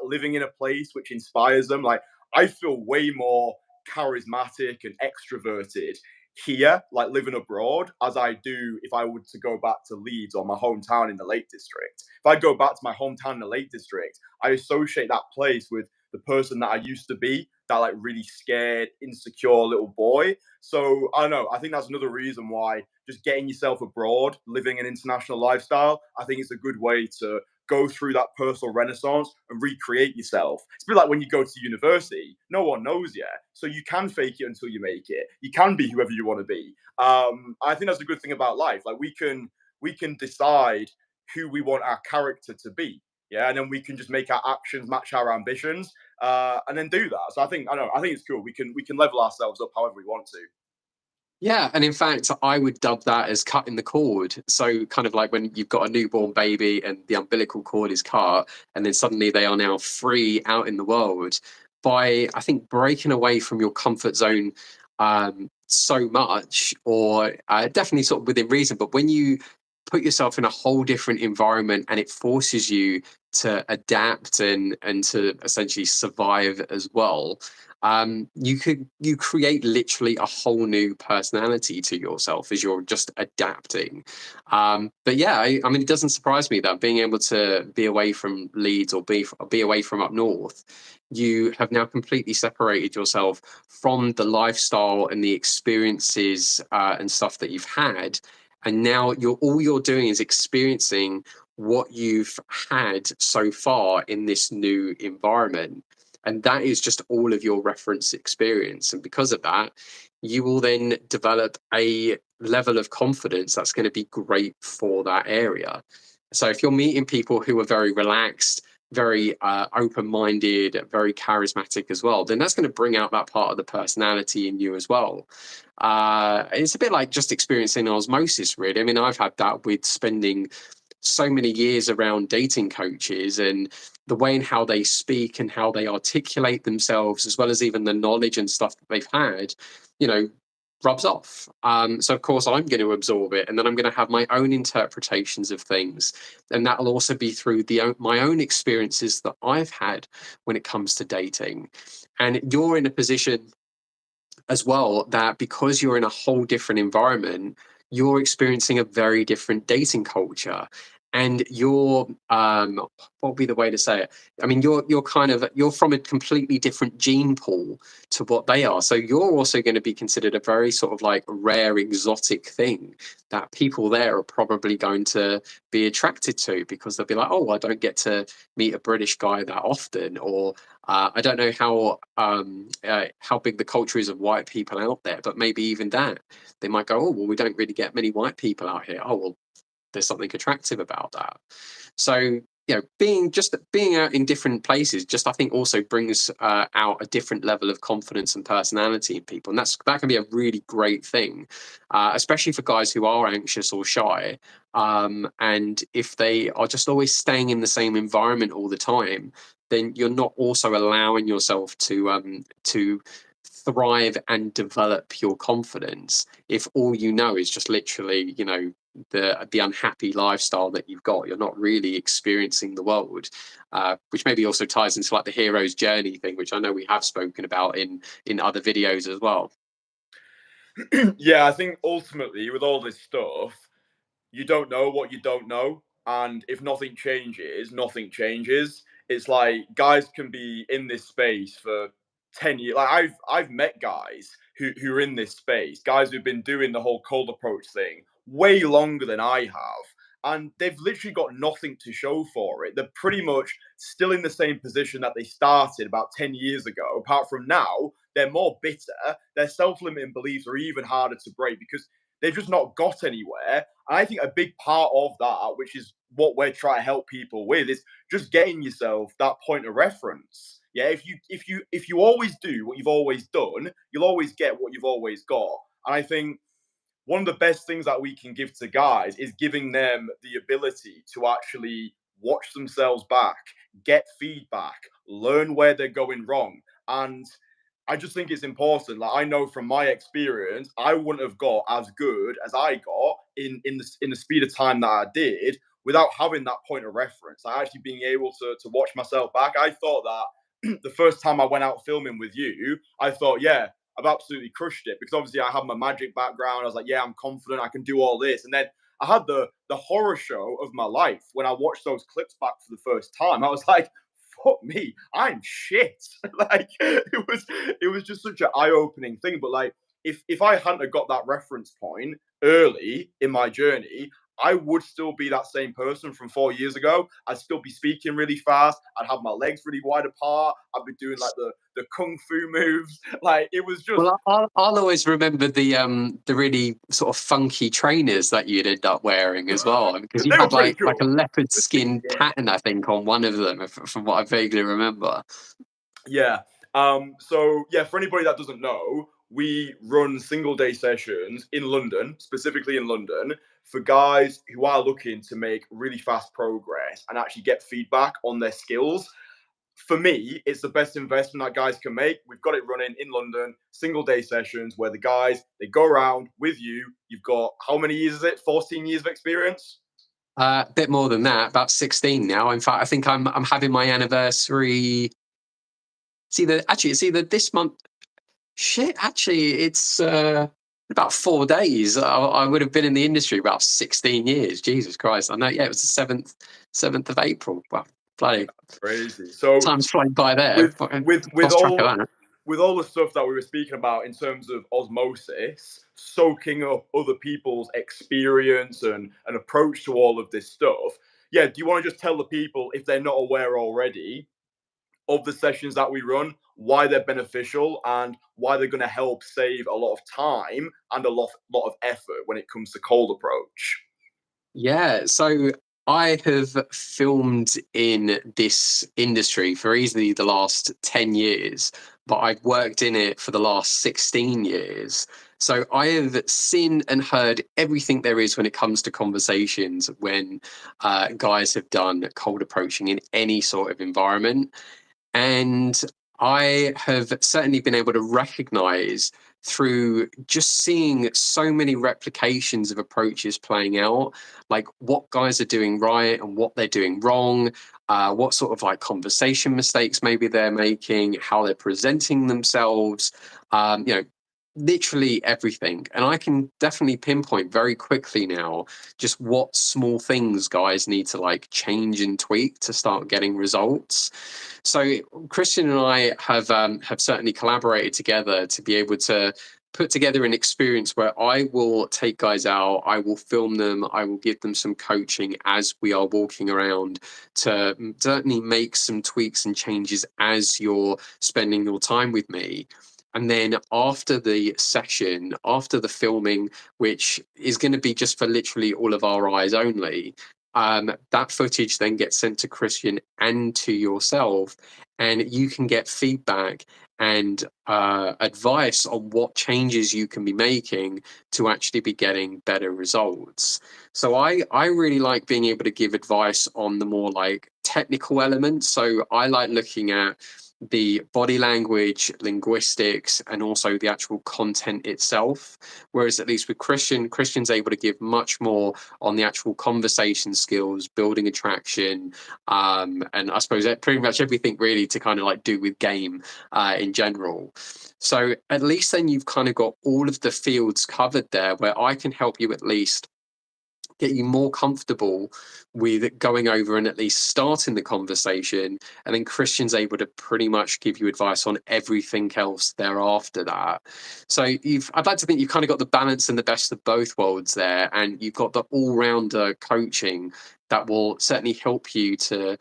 Speaker 1: living in a place which inspires them, like I feel way more charismatic and extroverted here, like living abroad, as I do if I were to go back to Leeds or my hometown in the Lake District. If I go back to my hometown in the Lake District, I associate that place with the person that I used to be, that like really scared, insecure little boy. So I don't know. I think that's another reason why just getting yourself abroad, living an international lifestyle, I think it's a good way to go through that personal renaissance and recreate yourself. It's a bit like when you go to university, no one knows you. So you can fake it until you make it. You can be whoever you want to be. I think that's a good thing about life. Like we can decide who we want our character to be. Yeah, and then we can just make our actions match our ambitions, and then do that. So I think it's cool. We can level ourselves up however we want to.
Speaker 2: Yeah, and in fact, I would dub that as cutting the cord. So, kind of like when you've got a newborn baby and the umbilical cord is cut, and then suddenly they are now free out in the world. By, I think, breaking away from your comfort zone so much, or definitely sort of within reason, but when you put yourself in a whole different environment and it forces you to adapt and to essentially survive as well, you create literally a whole new personality to yourself as you're just adapting. But yeah, I mean, it doesn't surprise me that being able to be away from Leeds or be away from up north, you have now completely separated yourself from the lifestyle and the experiences and stuff that you've had, and now all you're doing is experiencing what you've had so far in this new environment, and that is just all of your reference experience. And because of that, you will then develop a level of confidence that's going to be great for that area. So if you're meeting people who are very relaxed, very open-minded, very charismatic as well, then that's going to bring out that part of the personality in you as well. It's a bit like just experiencing osmosis, really. I mean, I've had that with spending so many years around dating coaches, and the way in how they speak and how they articulate themselves, as well as even the knowledge and stuff that they've had, you know, rubs off. So of course I'm going to absorb it, and then I'm going to have my own interpretations of things, and that'll also be through my own experiences that I've had when it comes to dating. And you're in a position as well that because you're in a whole different environment, you're experiencing a very different dating culture, and you're what would be the way to say it? I mean, you're from a completely different gene pool to what they are, so you're also going to be considered a very sort of like rare exotic thing that people there are probably going to be attracted to, because they'll be like, oh, I don't get to meet a British guy that often, or I don't know how big the culture is of white people out there, but maybe even that they might go, oh well, we don't really get many white people out here. Oh well, there's something attractive about that. So being out in different places, just I think also brings out a different level of confidence and personality in people, and that can be a really great thing, especially for guys who are anxious or shy. And if they are just always staying in the same environment all the time, then you're not also allowing yourself to thrive and develop your confidence if all you know is just literally, the unhappy lifestyle that you've got. You're not really experiencing the world, which maybe also ties into like the hero's journey thing, which I know we have spoken about in other videos as well.
Speaker 1: Yeah, I think ultimately with all this stuff, you don't know what you don't know, and if nothing changes, nothing changes. It's like guys can be in this space for 10 years. Like I've met guys who are in this space, guys who've been doing the whole cold approach thing way longer than I have, and they've literally got nothing to show for it. They're pretty much still in the same position that they started about 10 years ago. Apart from now, they're more bitter. Their self-limiting beliefs are even harder to break because they've just not got anywhere. And I think a big part of that, which is what we're trying to help people with, is just getting yourself that point of reference. Yeah, if you always do what you've always done, you'll always get what you've always got. And I think one of the best things that we can give to guys is giving them the ability to actually watch themselves back, get feedback, learn where they're going wrong. And I just think it's important. Like, I know from my experience, I wouldn't have got as good as I got in the speed of time that I did without having that point of reference. Like, actually being able to watch myself back. I thought that the first time I went out filming with you, I thought, yeah, I've absolutely crushed it, because obviously I have my magic background. I was like, yeah, I'm confident, I can do all this. And then I had the horror show of my life when I watched those clips back for the first time. I was like, fuck me, I'm shit. Like, it was just such an eye-opening thing. But like, if I hadn't have got that reference point early in my journey, I would still be that same person from 4 years ago. I'd still be speaking really fast. I'd have my legs really wide apart. I'd be doing like the kung fu moves. Like, it was just.
Speaker 2: Well, I'll always remember the really sort of funky trainers that you'd end up wearing as well, because you
Speaker 1: They were
Speaker 2: had
Speaker 1: pretty
Speaker 2: like a
Speaker 1: cool.
Speaker 2: leopard skin
Speaker 1: Yeah.
Speaker 2: pattern, I think, on one of them, from what I vaguely remember.
Speaker 1: Yeah. So yeah, for anybody that doesn't know, we run single day sessions in London, specifically in London, for guys who are looking to make really fast progress and actually get feedback on their skills. For me, it's the best investment that guys can make. We've got it running in London, single day sessions where the guys, they go around with you. You've got, how many years is it? 14 years of experience?
Speaker 2: A bit more than that, about 16 now. In fact, I think I'm having my anniversary. It's either this month. Shit, actually, it's about 4 days. I would have been in the industry about 16 years. Jesus Christ! I know. Yeah, it was the seventh of April. Well, bloody
Speaker 1: Crazy. So
Speaker 2: time's flying by there.
Speaker 1: with with with
Speaker 2: Lost track of
Speaker 1: all
Speaker 2: that.
Speaker 1: with all the stuff that we were speaking about in terms of osmosis, soaking up other people's experience and approach to all of this stuff. Yeah, do you want to just tell the people, if they're not aware already, of the sessions that we run, why they're beneficial, and why they're going to help save a lot of time and a lot of effort when it comes to cold approach?
Speaker 2: Yeah, so I have filmed in this industry for easily the last 10 years, but I've worked in it for the last 16 years. So I have seen and heard everything there is when it comes to conversations when guys have done cold approaching in any sort of environment. And I have certainly been able to recognize through just seeing so many replications of approaches playing out, like what guys are doing right and what they're doing wrong, what sort of like conversation mistakes maybe they're making, how they're presenting themselves, literally everything. And I can definitely pinpoint very quickly now just what small things guys need to like change and tweak to start getting results. So Kristian and I have certainly collaborated together to be able to put together an experience where I will take guys out, I will film them, I will give them some coaching as we are walking around to certainly make some tweaks and changes as you're spending your time with me. And then after the session, after the filming, which is going to be just for literally all of our eyes only, that footage then gets sent to Kristian and to yourself, and you can get feedback and advice on what changes you can be making to actually be getting better results. So I really like being able to give advice on the more like technical elements. So I like looking at the body language, linguistics, and also the actual content itself. Whereas at least with Kristian's able to give much more on the actual conversation skills, building attraction, and I suppose pretty much everything really to kind of like do with game in general. So at least then you've kind of got all of the fields covered there where I can help you at least get you more comfortable with going over and at least starting the conversation, and then Kristian's able to pretty much give you advice on everything else thereafter that. So I'd like to think you've kind of got the balance and the best of both worlds there, and you've got the all-rounder coaching that will certainly help you to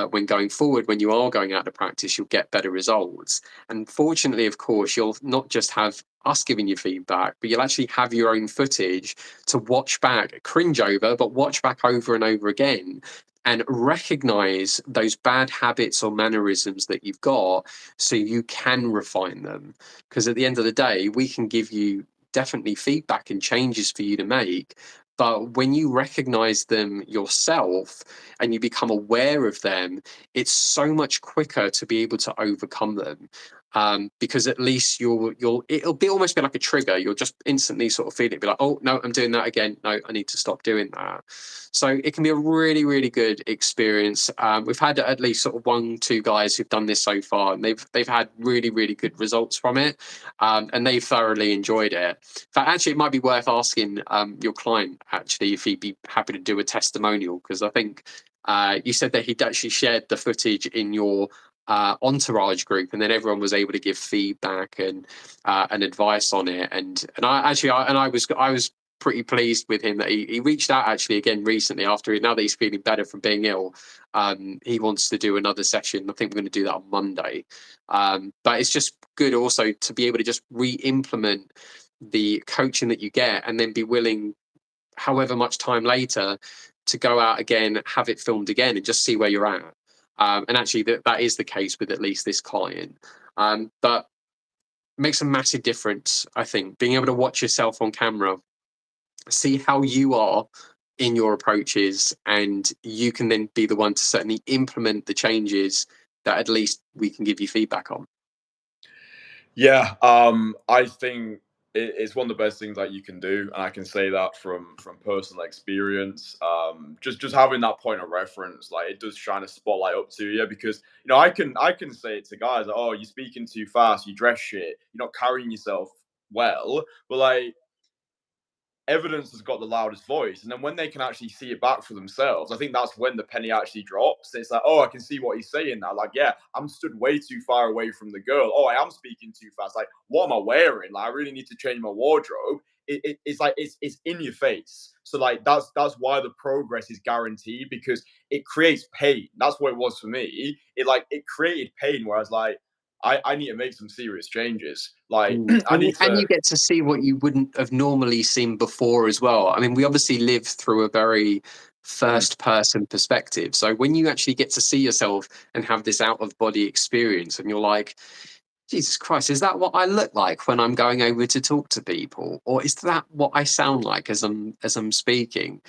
Speaker 2: when going forward, when you are going out to practice, you'll get better results. And fortunately, of course, you'll not just have us giving you feedback, but you'll actually have your own footage to watch back, cringe over, but watch back over and over again and recognize those bad habits or mannerisms that you've got so you can refine them. Because at the end of the day, we can give you definitely feedback and changes for you to make. But when you recognize them yourself and you become aware of them, it's so much quicker to be able to overcome them. Because at least it'll be almost be like a trigger. You'll just instantly sort of feel it, be like, oh no, I'm doing that again. No, I need to stop doing that. So it can be a really, really good experience. We've had at least sort of 1, 2 guys who've done this so far, and they've had really, really good results from it, and they've thoroughly enjoyed it. In fact, actually, it might be worth asking your client actually if he'd be happy to do a testimonial, because I think you said that he'd actually shared the footage in your Entourage group, and then everyone was able to give feedback and advice on it. And I was pretty pleased with him that he reached out actually again recently after now that he's feeling better from being ill. He wants to do another session. I think we're going to do that on Monday. But it's just good also to be able to just re-implement the coaching that you get, and then be willing, however much time later, to go out again, have it filmed again, and just see where you're at. And actually, that is the case with at least this client. But makes a massive difference, I think, being able to watch yourself on camera, see how you are in your approaches, and you can then be the one to certainly implement the changes that at least we can give you feedback on.
Speaker 1: Yeah, I think it's one of the best things that you can do, and I can say that from personal experience. Just having that point of reference, like, it does shine a spotlight up to you, because I can say it to guys, like, oh, you're speaking too fast, you dress shit, you're not carrying yourself well, but like, evidence has got the loudest voice. And then when they can actually see it back for themselves, I think that's when the penny actually drops. It's like, oh, I can see what he's saying now. Like, yeah, I'm stood way too far away from the girl. Oh, I am speaking too fast. Like, what am I wearing? Like, I really need to change my wardrobe. It's like it's in your face. So like that's why the progress is guaranteed, because it creates pain. That's what it was for me. It created pain, whereas like I need to make some serious changes. Like I need
Speaker 2: And
Speaker 1: to.
Speaker 2: you get to see what you wouldn't have normally seen before as well. I mean, we obviously live through a very
Speaker 1: Mm,
Speaker 2: first person perspective. So when you actually get to see yourself and have this out of body experience, and you're like, Jesus Christ, is that what I look like when I'm going over to talk to people? Or is that what I sound like as I'm speaking?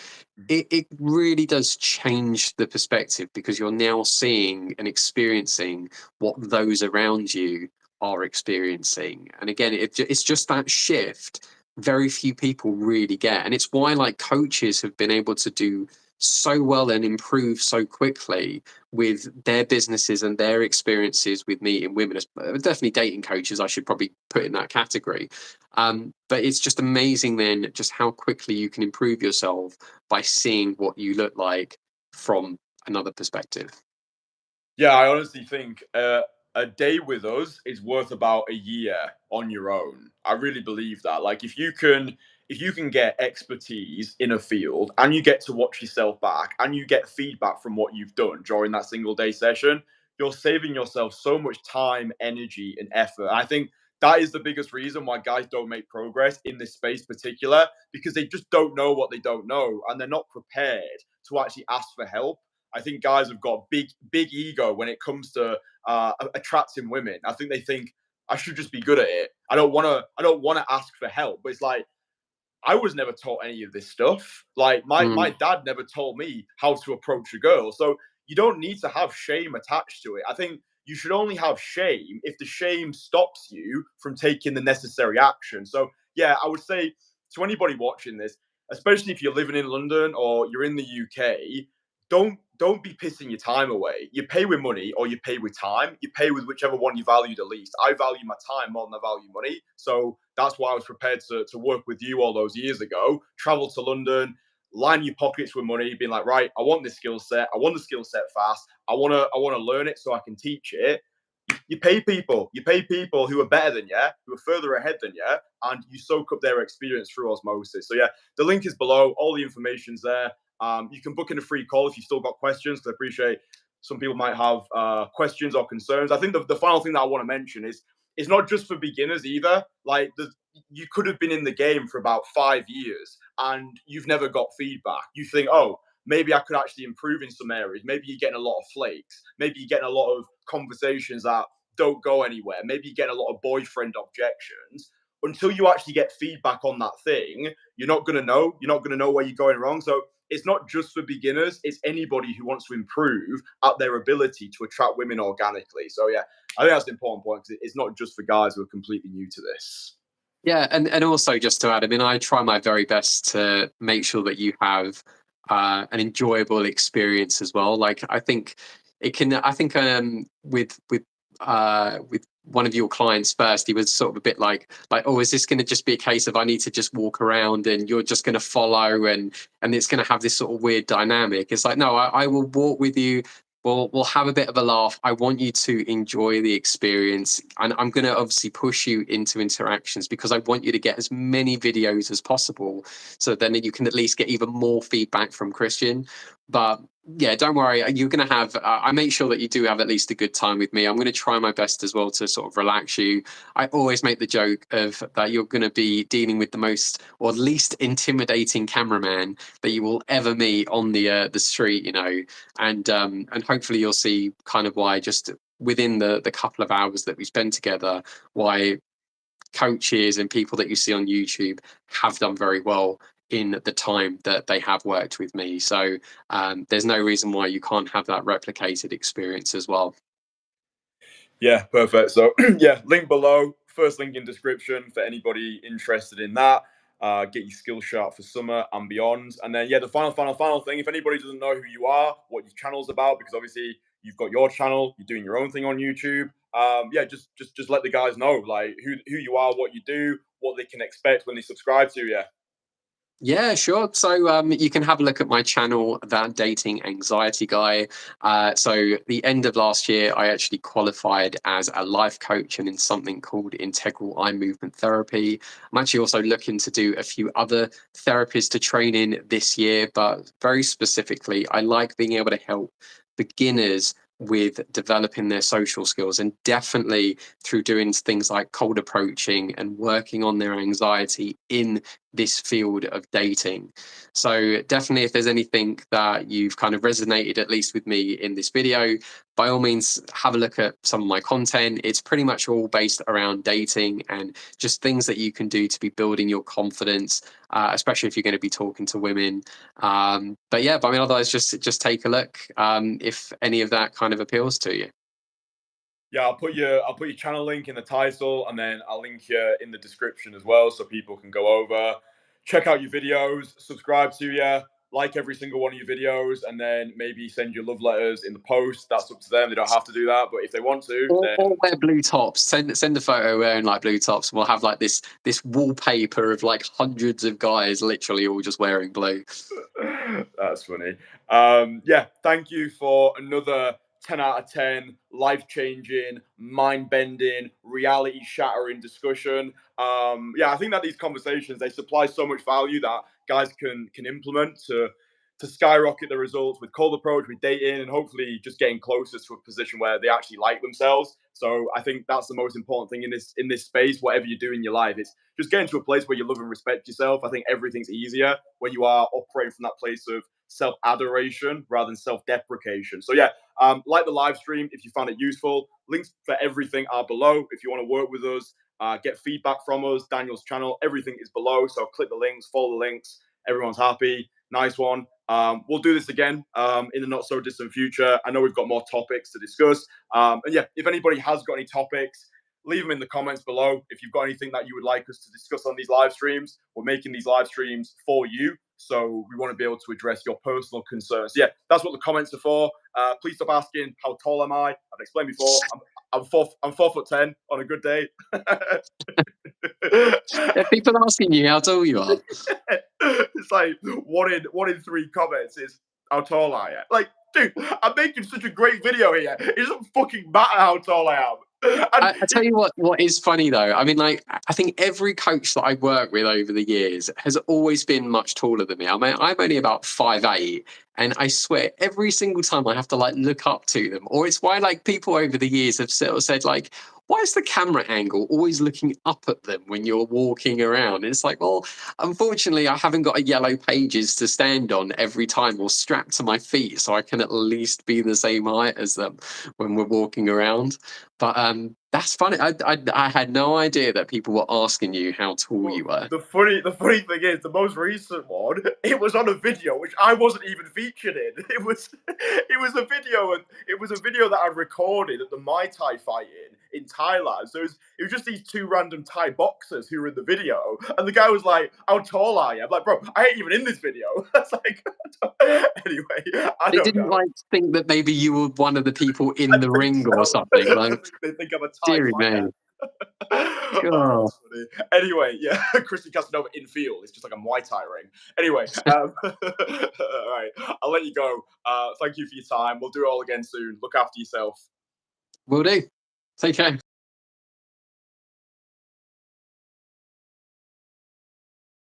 Speaker 2: It really does change the perspective, because you're now seeing and experiencing what those around you are experiencing. And again, it's just that shift very few people really get. And it's why like coaches have been able to do so well and improve so quickly with their businesses and their experiences with meeting women. Definitely dating coaches, I should probably put in that category. But it's just amazing then just how quickly you can improve yourself by seeing what you look like from another perspective.
Speaker 1: Yeah, I honestly think a day with us is worth about a year on your own. I really believe that. Like, if you can get expertise in a field, and you get to watch yourself back, and you get feedback from what you've done during that single day session, you're saving yourself so much time, energy, and effort. I think that is the biggest reason why guys don't make progress in this space particular, because they just don't know what they don't know, and they're not prepared to actually ask for help. I think guys have got big ego when it comes to attracting women. I think they think I should just be good at it. I don't want to. I don't want to ask for help. But it's like, I was never taught any of this stuff. Like, my
Speaker 2: Mm.
Speaker 1: dad never told me how to approach a girl. So you don't need to have shame attached to it. I think you should only have shame if the shame stops you from taking the necessary action. So yeah, I would say to anybody watching this, especially if you're living in London or you're in the UK, don't be pissing your time away. You pay with money or you pay with time. You pay with whichever one you value the least. I value my time more than I value money. So that's why I was prepared to work with you all those years ago, travel to London, line your pockets with money, being like, right, I want this skill set. I want the skill set fast. I wanna learn it so I can teach it. You pay people. You pay people who are better than you, who are further ahead than you, and you soak up their experience through osmosis. So yeah, the link is below. All the information's there. You can book in a free call if you've still got questions, because I appreciate some people might have questions or concerns. I think the final thing that I want to mention is it's not just for beginners either. Like, you could have been in the game for about 5 years and you've never got feedback. You think, oh, maybe I could actually improve in some areas. Maybe you're getting a lot of flakes. Maybe you're getting a lot of conversations that don't go anywhere. Maybe you're getting a lot of boyfriend objections. until you actually get feedback on that thing, you're not going to know. You're not going to know where you're going wrong. So it's not just for beginners. It's anybody who wants to improve at their ability to attract women organically. So yeah, I think that's an important point, because it's not just for guys who are completely new to this.
Speaker 2: Yeah, and also just to add, I mean, I try my very best to make sure that you have an enjoyable experience as well. Like I think it can. I think with one of your clients first, he was sort of a bit like, oh, is this going to just be a case of I need to just walk around and you're just going to follow, and it's going to have this sort of weird dynamic. It's like, no, I will walk with you. We'll have a bit of a laugh. I want you to enjoy the experience. And I'm going to obviously push you into interactions because I want you to get as many videos as possible. So then you can at least get even more feedback from Kristian. But yeah, don't worry. You're going to have, I make sure that you do have at least a good time with me. I'm going to try my best as well to sort of relax you. I always make the joke of that you're going to be dealing with the most or least intimidating cameraman that you will ever meet on the street, you know, and hopefully you'll see kind of why just within the couple of hours that we spend together, why coaches and people that you see on YouTube have done very well in the time that they have worked with me. So there's no reason why you can't have that replicated experience as well.
Speaker 1: Yeah, perfect. So yeah, link below, first link in description for anybody interested in that. Get your skills sharp for summer and beyond. And then yeah, the final thing, if anybody doesn't know who you are, what your channel's about, because obviously you've got your channel, you're doing your own thing on YouTube. Yeah, just let the guys know like who you are, what you do, what they can expect when they subscribe to you.
Speaker 2: Yeah, sure. So you can have a look at my channel, That Dating Anxiety Guy. So the end of last year, I actually qualified as a life coach and in something called integral eye movement therapy. I'm actually also looking to do a few other therapies to train in this year, but very specifically, I like being able to help beginners with developing their social skills, and definitely through doing things like cold approaching and working on their anxiety in this field of dating. So definitely, if there's anything that you've kind of resonated at least with me in this video, by all means have a look at some of my content. It's pretty much all based around dating and just things that you can do to be building your confidence, especially if you're going to be talking to women. But yeah, but I mean, otherwise just take a look if any of that kind of appeals to you.
Speaker 1: Yeah, I'll put your channel link in the title, and then I'll link you in the description as well, so people can go over, check out your videos, subscribe to you, like every single one of your videos, and then maybe send your love letters in the post. That's up to them. They don't have to do that, but if they want to,
Speaker 2: or wear blue tops. Send a photo wearing like blue tops. We'll have like this wallpaper of like hundreds of guys, literally all just wearing blue.
Speaker 1: That's funny. Yeah, thank you for another 10 out of 10 life-changing, mind-bending, reality-shattering discussion. Yeah, I think that these conversations, they supply so much value that guys can implement to skyrocket the results with cold approach, with dating, and hopefully just getting closer to a position where they actually like themselves. So I think that's the most important thing in this space, whatever you do in your life. It's just getting to a place where you love and respect yourself. I think everything's easier when you are operating from that place of self-adoration rather than self-deprecation. So yeah, like the live stream if you found it useful. Links for everything are below. If you want to work with us, get feedback from us, Daniel's channel, everything is below. So click the links, follow the links. Everyone's happy. Nice one. We'll do this again in the not so distant future. I know we've got more topics to discuss. And yeah, if anybody has got any topics, leave them in the comments below. If you've got anything that you would like us to discuss on these live streams, we're making these live streams for you. So we want to be able to address your personal concerns. Yeah, that's what the comments are for. Please stop asking, how tall am I? I've explained before. I'm 4'10" on a good day.
Speaker 2: People asking you how tall you are.
Speaker 1: It's like one in three comments is how tall I am. Like, dude, I'm making such a great video here. It doesn't fucking matter how tall I am.
Speaker 2: I tell you what is funny though. I mean, like, I think every coach that I work with over the years has always been much taller than me. I mean, I'm only about 5'8", and I swear every single time I have to like look up to them. Or it's why like people over the years have sort of said like, why is the camera angle always looking up at them when you're walking around? It's like, well, unfortunately, I haven't got a yellow pages to stand on every time or strapped to my feet, so I can at least be the same height as them when we're walking around. But that's funny. I had no idea that people were asking you how tall you were.
Speaker 1: The funny thing is, the most recent one, it was on a video which I wasn't even featured in. It was a video, and it was a video that I recorded at the Muay Thai fighting in Thailand. So it was just these two random Thai boxers who were in the video, and the guy was like, "How tall are you?" I'm like, "Bro, I ain't even in this video." That's like, anyway, I
Speaker 2: They
Speaker 1: don't
Speaker 2: didn't
Speaker 1: know.
Speaker 2: like think that maybe you were one of the people in
Speaker 1: I
Speaker 2: the
Speaker 1: think
Speaker 2: ring or
Speaker 1: so.
Speaker 2: something. Like,
Speaker 1: They think I'm a Thai
Speaker 2: dearie
Speaker 1: fighter.
Speaker 2: me.
Speaker 1: Oh,
Speaker 2: God.
Speaker 1: that's funny. Anyway, yeah, Kristian Casanova in field. It's just like a Muay Thai ring. Anyway, all right, I'll let you go. Thank you for your time. We'll do it all again soon. Look after yourself.
Speaker 2: Will do. Take care.